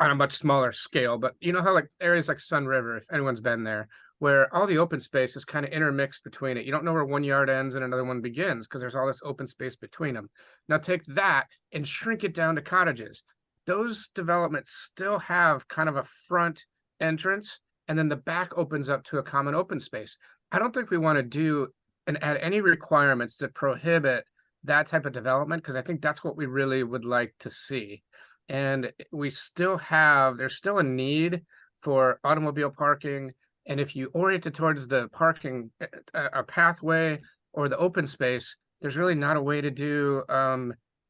on a much smaller scale, but you know how like areas like Sun River, if anyone's been there, where all the open space is kind of intermixed between it. You don't know where one yard ends and another one begins because there's all this open space between them. Now take that and shrink it down to cottages. Those developments still have kind of a front entrance, and then the back opens up to a common open space. I don't think we want to do and add any requirements that prohibit that type of development, because I think that's what we really would like to see. And we still have, there's still a need for automobile parking. And if you orient it towards the parking, a pathway or the open space, there's really not a way to do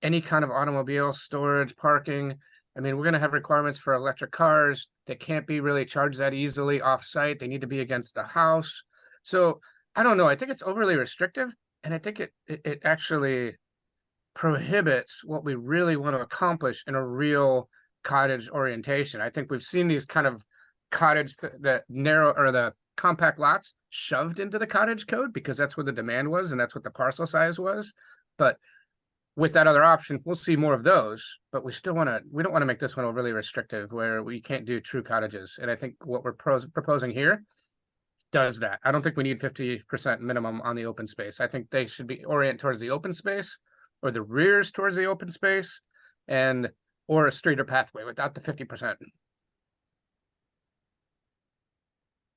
any kind of automobile storage parking. I mean, we're going to have requirements for electric cars that can't be really charged that easily off-site. They need to be against the house. So I don't know. I think it's overly restrictive, and I think it actually prohibits what we really want to accomplish in a real cottage orientation. I think we've seen these kind of cottage that narrow, or the compact lots shoved into the cottage code because that's where the demand was and that's what the parcel size was. But with that other option, we'll see more of those, but we don't want to make this one overly restrictive where we can't do true cottages. And I think what we're proposing here does that. I don't think we need 50% minimum on the open space. I think they should be oriented towards the open space, or the rears towards the open space, or a street or pathway without the 50%.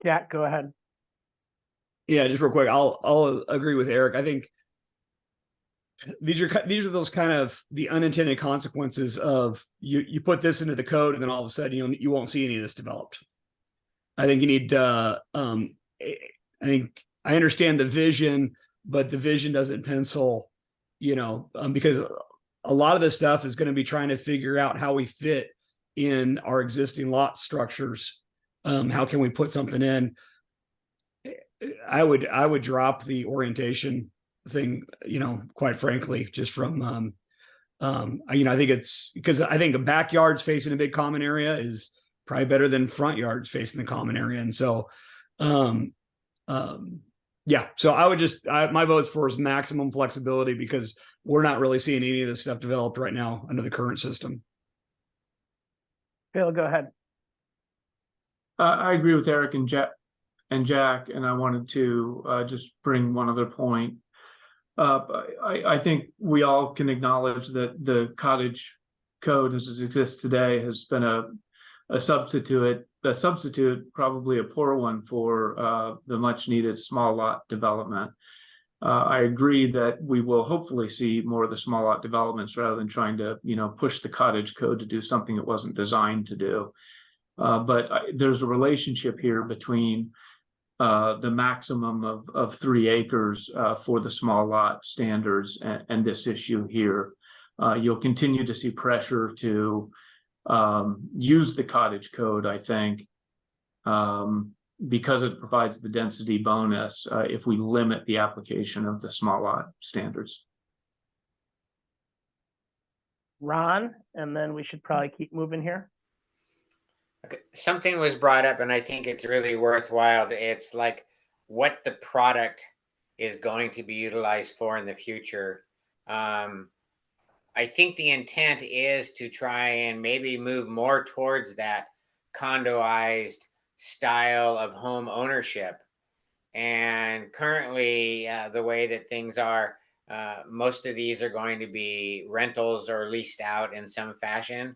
Jack, go ahead. Yeah, just real quick, I'll agree with Eric. I think these are those kind of the unintended consequences of you put this into the code, and then all of a sudden you won't see any of this developed. I think you need I think I understand the vision, but the vision doesn't pencil, because a lot of this stuff is going to be trying to figure out how we fit in our existing lot structures. How can we put something in? I would drop the orientation thing, quite frankly, just from, I think it's because I think backyards facing a big common area is probably better than front yards facing the common area. And so, yeah, so I would my vote's for is maximum flexibility, because we're not really seeing any of this stuff developed right now under the current system. Phil, go ahead. I agree with Eric and Jack, and I wanted to just bring one other point. I think we all can acknowledge that the cottage code as it exists today has been a substitute a substitute, probably a poor one for the much needed small lot development. I agree that we will hopefully see more of the small lot developments rather than trying to, push the cottage code to do something it wasn't designed to do. There's a relationship here between the maximum of 3 acres for the small lot standards and this issue here. You'll continue to see pressure to use the cottage code, I think, because it provides the density bonus if we limit the application of the small lot standards. Ron, and then we should probably keep moving here. Okay. Something was brought up, and I think it's really worthwhile. It's like what the product is going to be utilized for in the future. I think the intent is to try and maybe move more towards that condoized style of home ownership. And currently, the way that things are, most of these are going to be rentals or leased out in some fashion.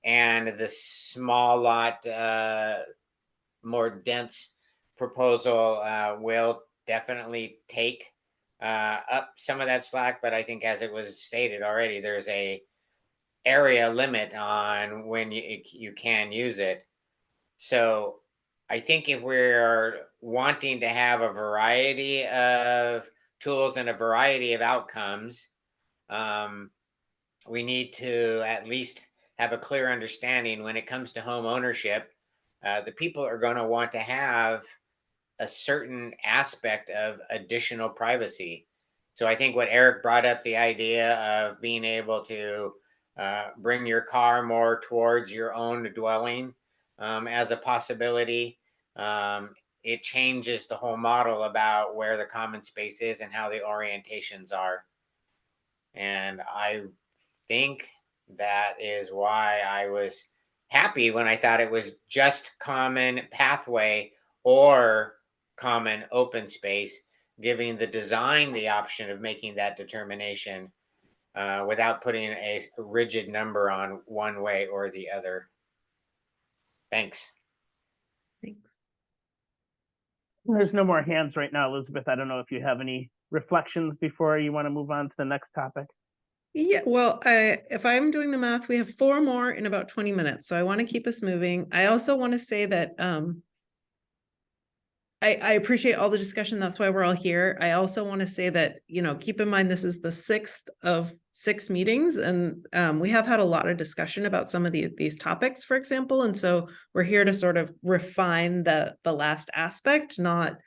And the small lot, more dense proposal will definitely take up some of that slack. But I think, as it was stated already, there's a area limit on when you can use it. So I think if we're wanting to have a variety of tools and a variety of outcomes, we need to at least have a clear understanding when it comes to home ownership. The people are going to want to have a certain aspect of additional privacy. So I think what Eric brought up, the idea of being able to bring your car more towards your own dwelling as a possibility, it changes the whole model about where the common space is and how the orientations are. And I think that is why I was happy when I thought it was just common pathway or common open space, giving the design the option of making that determination without putting a rigid number on one way or the other. Thanks. Thanks. There's no more hands right now, Elizabeth. I don't know if you have any reflections before you want to move on to the next topic. Yeah, well, if I'm doing the math, we have 4 more in about 20 minutes. So I want to keep us moving. I also want to say that I appreciate all the discussion. That's why we're all here. I also want to say that, keep in mind, this is the 6th of 6 meetings, and we have had a lot of discussion about some of these topics, for example. And so we're here to sort of refine the last aspect, not,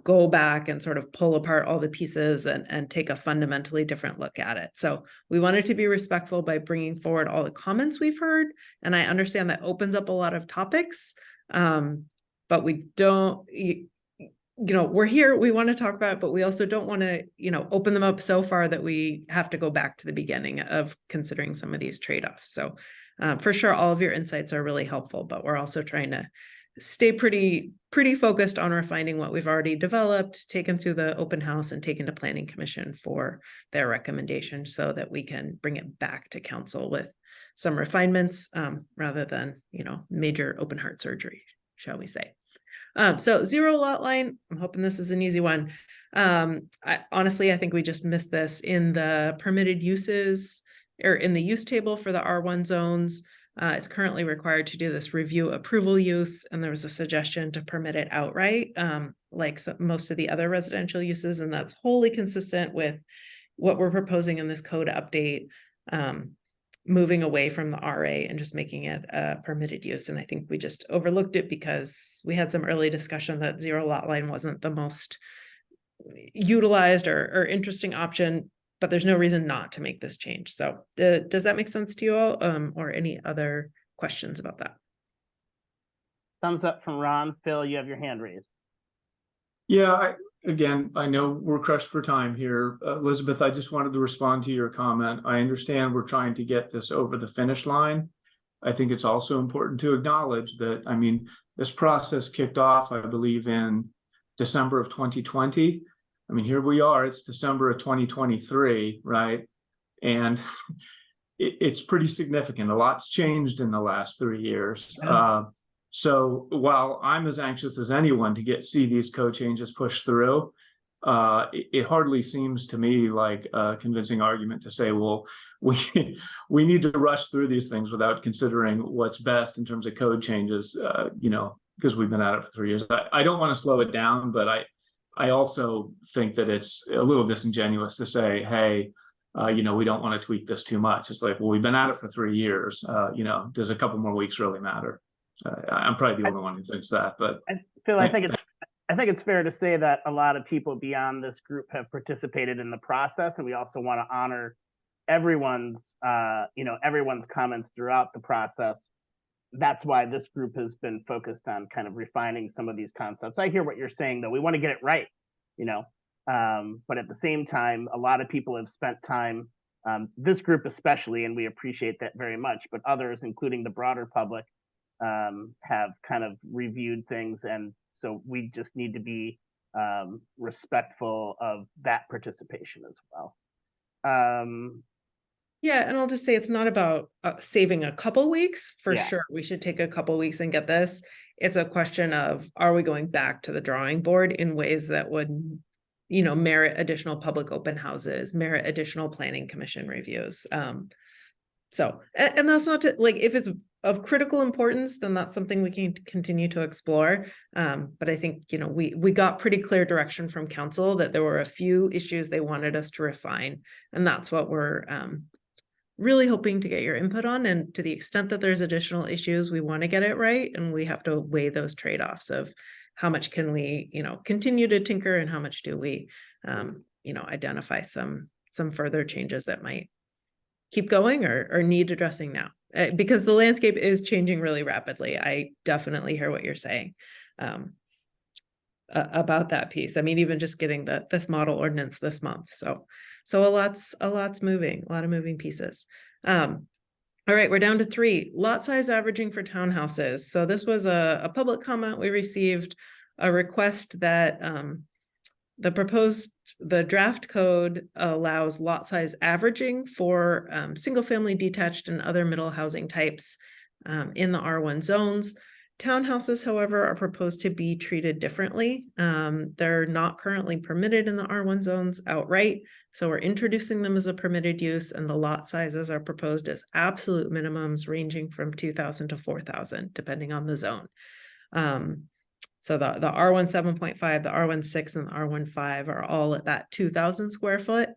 go back and sort of pull apart all the pieces and take a fundamentally different look at it. So we wanted to be respectful by bringing forward all the comments we've heard. And I understand that opens up a lot of topics. But we don't, we're here, we want to talk about it, but we also don't want to, open them up so far that we have to go back to the beginning of considering some of these trade-offs. So for sure, all of your insights are really helpful, but we're also trying to stay pretty focused on refining what we've already developed, taken through the open house, and taken to Planning Commission for their recommendation so that we can bring it back to council with some refinements rather than, major open heart surgery, shall we say. So 0 lot line, I'm hoping this is an easy one. Honestly, I think we just missed this in the permitted uses or in the use table for the R1 zones. It's currently required to do this review approval use, and there was a suggestion to permit it outright, like most of the other residential uses, and that's wholly consistent with what we're proposing in this code update, moving away from the RA and just making it a permitted use. And I think we just overlooked it because we had some early discussion that 0 lot line wasn't the most utilized or interesting option, but there's no reason not to make this change. So does that make sense to you all, or any other questions about that? Thumbs up from Ron. Phil, you have your hand raised. Yeah, again, I know we're crushed for time here. Elizabeth, I just wanted to respond to your comment. I understand we're trying to get this over the finish line. I think it's also important to acknowledge that, this process kicked off, I believe, in December of 2020. Here we are, it's December of 2023, right? And it's pretty significant. A lot's changed in the last 3 years. So while I'm as anxious as anyone to see these code changes pushed through, it hardly seems to me like a convincing argument to say, well, we need to rush through these things without considering what's best in terms of code changes, because we've been at it for 3 years. I don't want to slow it down, but I also think that it's a little disingenuous to say, hey, we don't want to tweak this too much. It's like, well, we've been at it for 3 years. Does a couple more weeks really matter? I'm probably the only one who thinks that, but Phil, I think it's fair to say that a lot of people beyond this group have participated in the process, and we also want to honor everyone's comments throughout the process. That's why this group has been focused on kind of refining some of these concepts. I hear what you're saying, though. We want to get it right, but at the same time, a lot of people have spent time, this group especially, and we appreciate that very much, but others, including the broader public, have kind of reviewed things. And so we just need to be respectful of that participation as well. Yeah, and I'll just say it's not about saving a couple weeks. For Yeah. sure, we should take a couple weeks and get this. It's a question of, are we going back to the drawing board in ways that would, merit additional public open houses, merit additional planning commission reviews. So, and that's not to, like, if it's of critical importance, then that's something we can continue to explore. But I think, we got pretty clear direction from council that there were a few issues they wanted us to refine. And that's what we're really hoping to get your input on. And to the extent that there's additional issues, we want to get it right. And we have to weigh those trade-offs of how much can we, continue to tinker, and how much do we, identify some further changes that might keep going or need addressing now, because the landscape is changing really rapidly. I definitely hear what you're saying about that piece. I mean, even just getting this model ordinance this month. So a lot's moving, a lot of moving pieces. All right, we're down to 3, lot size averaging for townhouses. So this was a public comment we received, a request that the draft code allows lot size averaging for single family, detached, and other middle housing types in the R1 zones. Townhouses, however, are proposed to be treated differently. They're not currently permitted in the R1 zones outright, so we're introducing them as a permitted use, and the lot sizes are proposed as absolute minimums ranging from 2,000 to 4,000, depending on the zone. So the R1 7.5, the R1 6, and the R1 5 are all at that 2,000 square foot.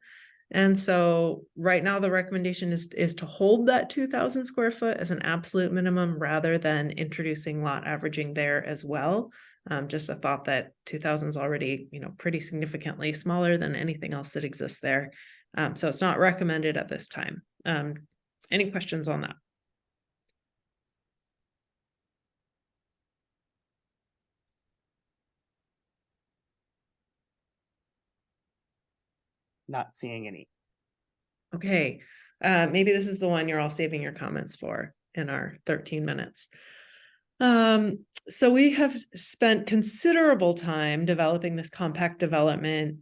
And so right now the recommendation is to hold that 2,000 square foot as an absolute minimum rather than introducing lot averaging there as well. Just a thought that 2,000 is already, pretty significantly smaller than anything else that exists there. So it's not recommended at this time. Any questions on that? Not seeing any. Okay, maybe this is the one you're all saving your comments for in our 13 minutes. So we have spent considerable time developing this compact development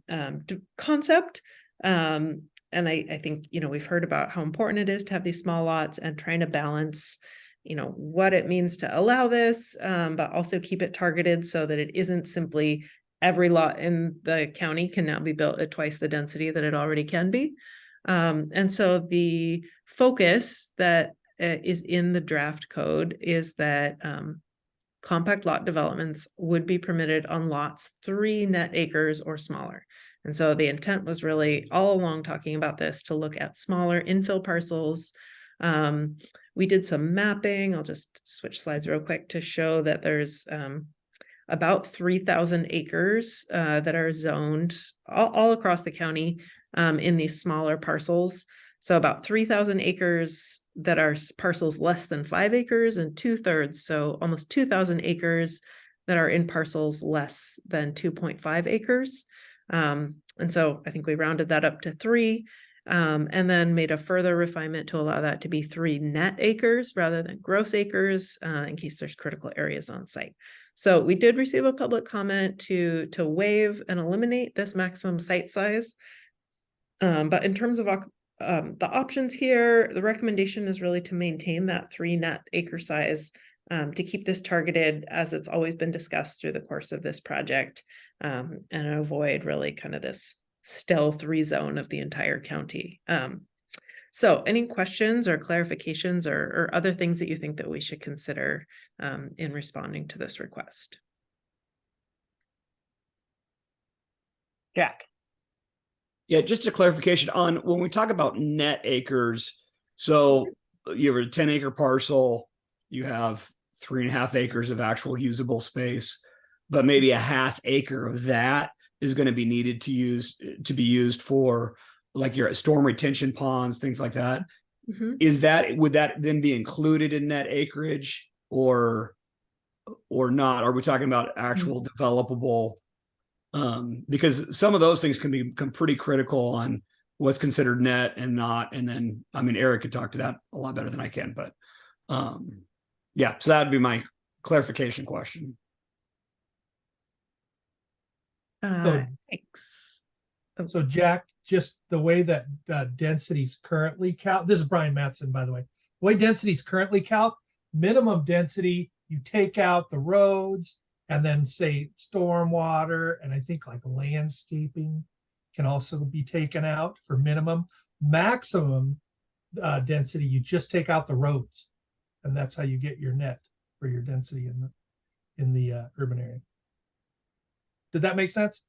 concept. And I think, we've heard about how important it is to have these small lots and trying to balance, what it means to allow this, but also keep it targeted so that it isn't simply every lot in the county can now be built at twice the density that it already can be. And so the focus that is in the draft code is that compact lot developments would be permitted on lots 3 net acres or smaller. And so the intent was really all along talking about this to look at smaller infill parcels. We did some mapping. I'll just switch slides real quick to show that there's about 3,000 acres that are zoned all across the county in these smaller parcels. So about 3,000 acres that are parcels less than 5 acres, and 2/3, so almost 2,000 acres that are in parcels less than 2.5 acres. And so I think we rounded that up to 3, and then made a further refinement to allow that to be 3 net acres rather than gross acres in case there's critical areas on site. So we did receive a public comment to waive and eliminate this maximum site size. But in terms of the options here, the recommendation is really to maintain that 3 net acre size, to keep this targeted as it's always been discussed through the course of this project, and avoid really kind of this stealth rezone of the entire county. So any questions or clarifications or other things that you think that we should consider in responding to this request? Jack. Yeah, just a clarification on when we talk about net acres. So you have a 10-acre parcel, you have 3.5 acres of actual usable space, but maybe a 1/2 acre of that is going to be needed to be used for like your storm retention ponds, things like that. Would that then be included in net acreage or not? Are we talking about actual developable? Because some of those things can become pretty critical on what's considered net and not. And then, I mean, Eric could talk to that a lot better than I can, but yeah, so that'd be my clarification question. Thanks. So Jack, just the way that densities currently count, this is Brian Matson, by the way, the way densities currently count, minimum density, you take out the roads and then say stormwater, and I think like landscaping can also be taken out for minimum. Maximum density, you just take out the roads, and that's how you get your net for your density in the urban area. Did that make sense?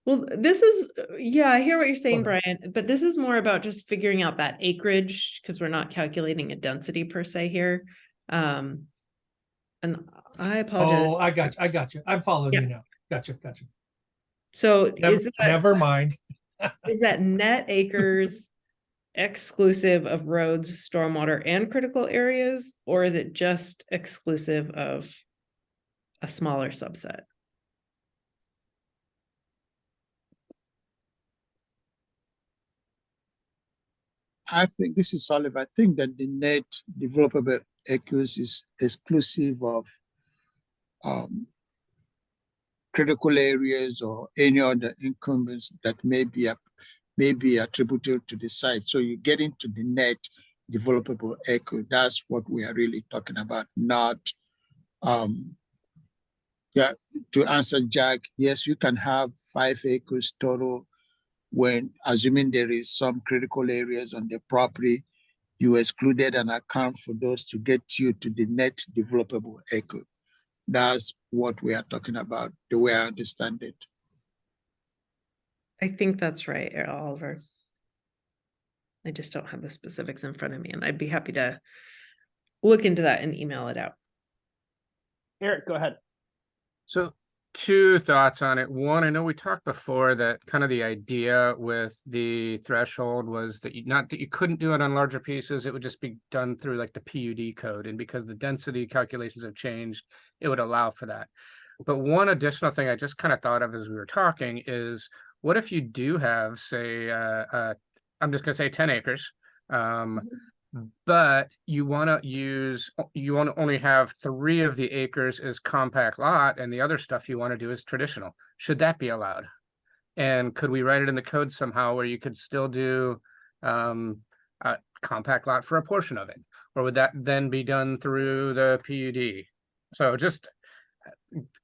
Well, this is, yeah, I hear what you're saying, Brian, but this is more about just figuring out that acreage because we're not calculating a density per se here. And I apologize. Oh, I got you. I'm following you now. Gotcha. So never mind. Is that net acres exclusive of roads, stormwater, and critical areas, or is it just exclusive of a smaller subset? I think this is Oliver. I think that the net developable acres is exclusive of critical areas or any other incumbents that may be attributed to the site. So you get into the net developable acre. That's what we are really talking about, not yeah, to answer Jack, yes, you can have 5 acres total when assuming there is some critical areas on the property, you excluded an account for those to get you to the net developable acre. That's what we are talking about, the way I understand it. I think that's right, Oliver. I just don't have the specifics in front of me, and I'd be happy to look into that and email it out. Eric, go ahead. So 2 thoughts on it. One, I know we talked before that kind of the idea with the threshold was that not that you couldn't do it on larger pieces, it would just be done through like the PUD code. And because the density calculations have changed, it would allow for that. But one additional thing I just kind of thought of as we were talking is, what if you do have, say, I'm just going to say 10 acres, but you want to only have 3 of the acres as compact lot and the other stuff you want to do is traditional. Should that be allowed? And could we write it in the code somehow where you could still do a compact lot for a portion of it? Or would that then be done through the PUD? So just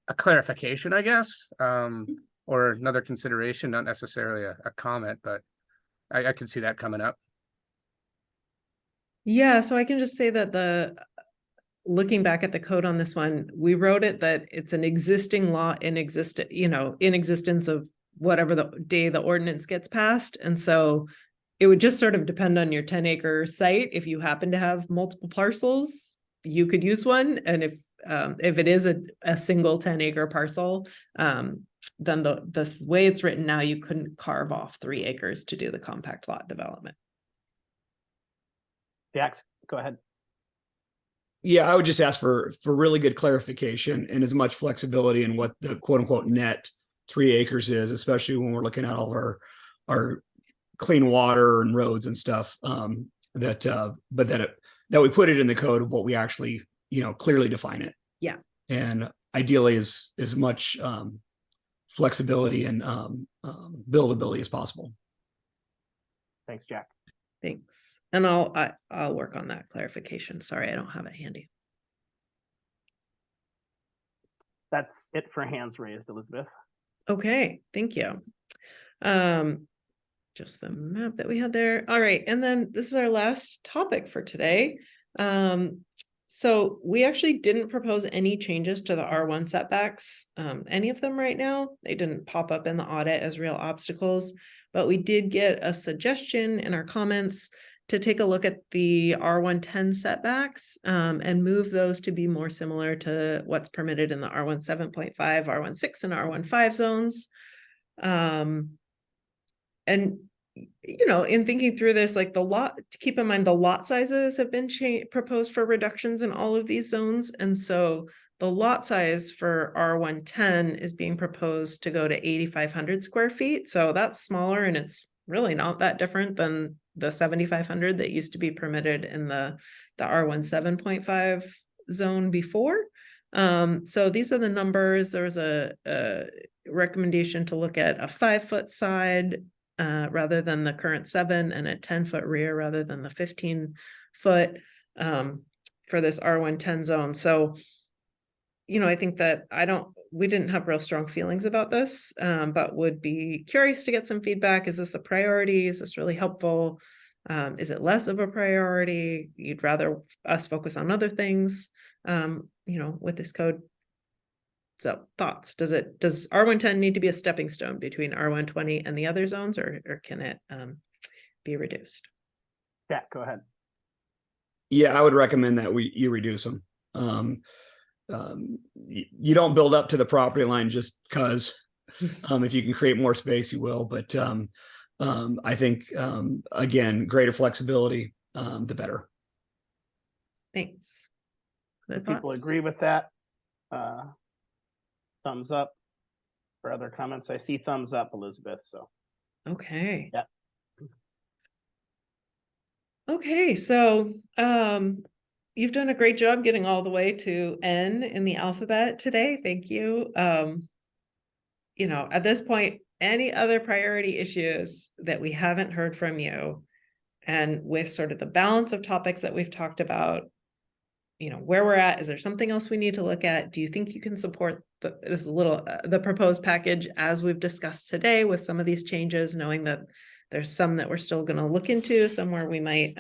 a clarification, I guess, or another consideration, not necessarily a comment, but I could see that coming up. Yeah, so I can just say that looking back at the code on this one, we wrote it that it's an existing law in existence of whatever the day the ordinance gets passed. And so it would just sort of depend on your 10-acre site. If you happen to have multiple parcels, you could use one. And if it is a single 10-acre parcel, then the way it's written now, you couldn't carve off 3 acres to do the compact lot development. Jax, go ahead. Yeah, I would just ask for really good clarification and as much flexibility in what the quote unquote net 3 acres is, especially when we're looking at all of our clean water and roads and stuff. But that we put it in the code of what we actually, clearly define it. Yeah. And ideally as much flexibility and buildability as possible. Thanks, Jack. Thanks. And I'll work on that clarification. Sorry, I don't have it handy. That's it for hands raised, Elizabeth. Okay, thank you. Just the map that we had there. All right, and then this is our last topic for today. So we actually didn't propose any changes to the R1 setbacks, any of them right now. They didn't pop up in the audit as real obstacles, but we did get a suggestion in our comments to take a look at the R110 setbacks and move those to be more similar to what's permitted in the R1 7.5, R1 6, and R1 5 zones. And you know, in thinking through this, like keep in mind the lot sizes have been proposed for reductions in all of these zones. And so the lot size for R110 is being proposed to go to 8,500 square feet. So that's smaller, and it's really not that different than the 7,500 that used to be permitted in the R1 7.5 zone before. So these are the numbers. There was a recommendation to look at a 5-foot side rather than the current 7, and a 10-foot rear rather than the 15-foot for this R110 zone. So, you know, I think that we didn't have real strong feelings about this, but would be curious to get some feedback. Is this a priority? Is this really helpful? Is it less of a priority? You'd rather us focus on other things, you know, with this code? So thoughts, does R110 need to be a stepping stone between R120 and the other zones, or can it be reduced? Yeah, go ahead. Yeah, I would recommend that you reduce them. You don't build up to the property line just because if you can create more space, you will. But I think, again, greater flexibility, the better. Thanks. People agree with that? Thumbs up. For other comments, I see thumbs up, Elizabeth, so. Okay. Yeah. Okay, so you've done a great job getting all the way to N in the alphabet today. Thank you. You know, at this point, any other priority issues that we haven't heard from you, and with sort of the balance of topics that we've talked about, you know, where we're at, is there something else we need to look at? Do you think you can support the proposed package as we've discussed today with some of these changes, knowing that there's some that we're still going to look into, somewhere we might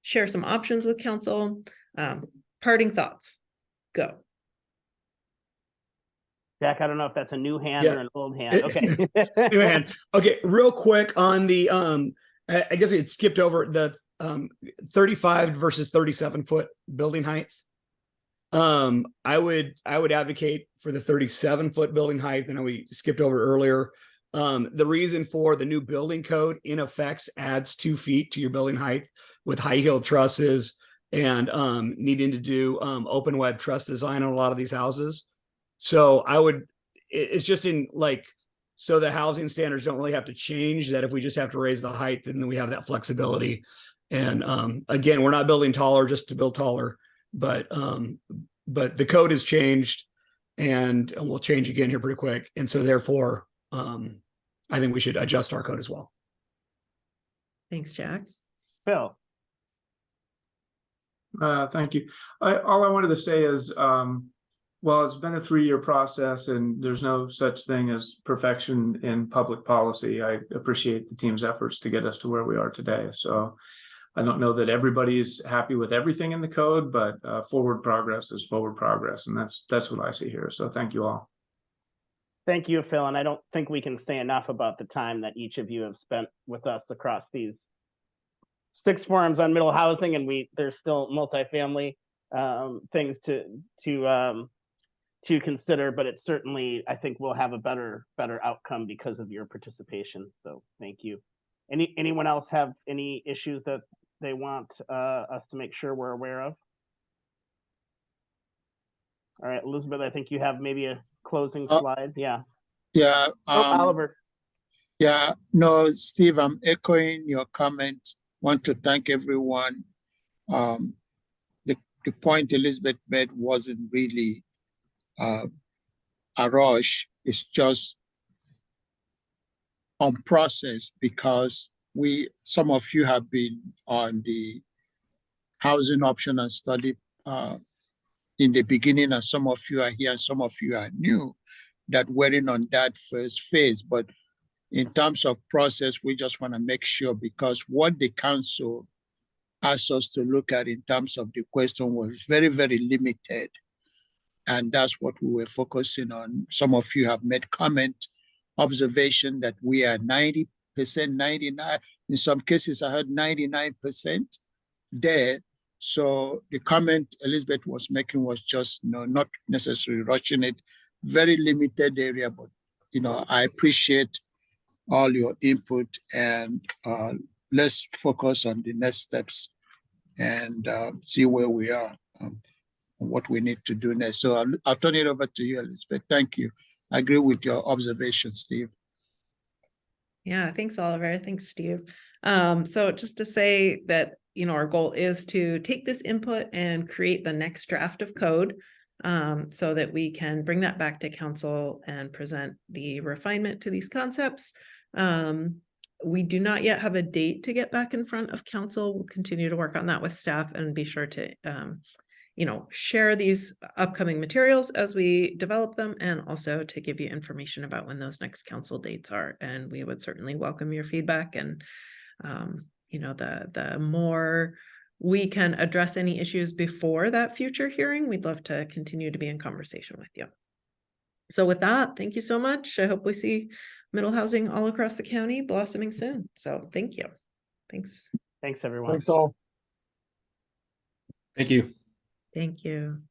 share some options with council? Parting thoughts, go. Jack, I don't know if that's a new hand or an old hand. Okay. New hand. Okay, real quick on the I guess we had skipped over the 35 versus 37-foot building heights. I would advocate for the 37-foot building height. I know we skipped over earlier. The reason for the new building code in effect adds 2 feet to your building height with high heel trusses and needing to do open web truss design on a lot of these houses. So it's just in like, so the housing standards don't really have to change, that if we just have to raise the height, then we have that flexibility. And again, we're not building taller just to build taller, but the code has changed and will change again here pretty quick. And so therefore, I think we should adjust our code as well. Thanks, Jack. Phil. Thank you. All I wanted to say is, well, it's been a 3-year process and there's no such thing as perfection in public policy. I appreciate the team's efforts to get us to where we are today. So I don't know that everybody's happy with everything in the code, but forward progress is forward progress. And that's what I see here. So thank you all. Thank you, Phil. And I don't think we can say enough about the time that each of you have spent with us across these 6 forums on middle housing, and there's still multifamily things to consider, but it certainly, I think we'll have a better outcome because of your participation. So thank you. Anyone else have any issues that they want us to make sure we're aware of? All right, Elizabeth, I think you have maybe a closing slide. Yeah. Yeah. Oliver. Yeah, no, Steve, I'm echoing your comment. Want to thank everyone. The point Elizabeth made wasn't really a rush. It's just on process, because some of you have been on the housing option and study in the beginning, and some of you are here, and some of you are new that weren't on that first phase. But in terms of process, we just want to make sure, because what the council asked us to look at in terms of the question was very, very limited. And that's what we were focusing on. Some of you have made comment, observation that we are 90%, 99%. In some cases, I heard 99% there. So the comment Elizabeth was making was just, not necessarily rushing it, very limited area, but, I appreciate all your input, and let's focus on the next steps and see where we are, what we need to do next. So I'll turn it over to you, Elizabeth. Thank you. I agree with your observation, Steve. Yeah, thanks, Oliver. Thanks, Steve. So just to say that, our goal is to take this input and create the next draft of code, so that we can bring that back to council and present the refinement to these concepts. We do not yet have a date to get back in front of council. We'll continue to work on that with staff and be sure to, share these upcoming materials as we develop them, and also to give you information about when those next council dates are. And we would certainly welcome your feedback, and, the more we can address any issues before that future hearing, we'd love to continue to be in conversation with you. So with that, thank you so much. I hope we see middle housing all across the county blossoming soon. So thank you. Thanks. Thanks, everyone. Thanks all. Thank you. Thank you.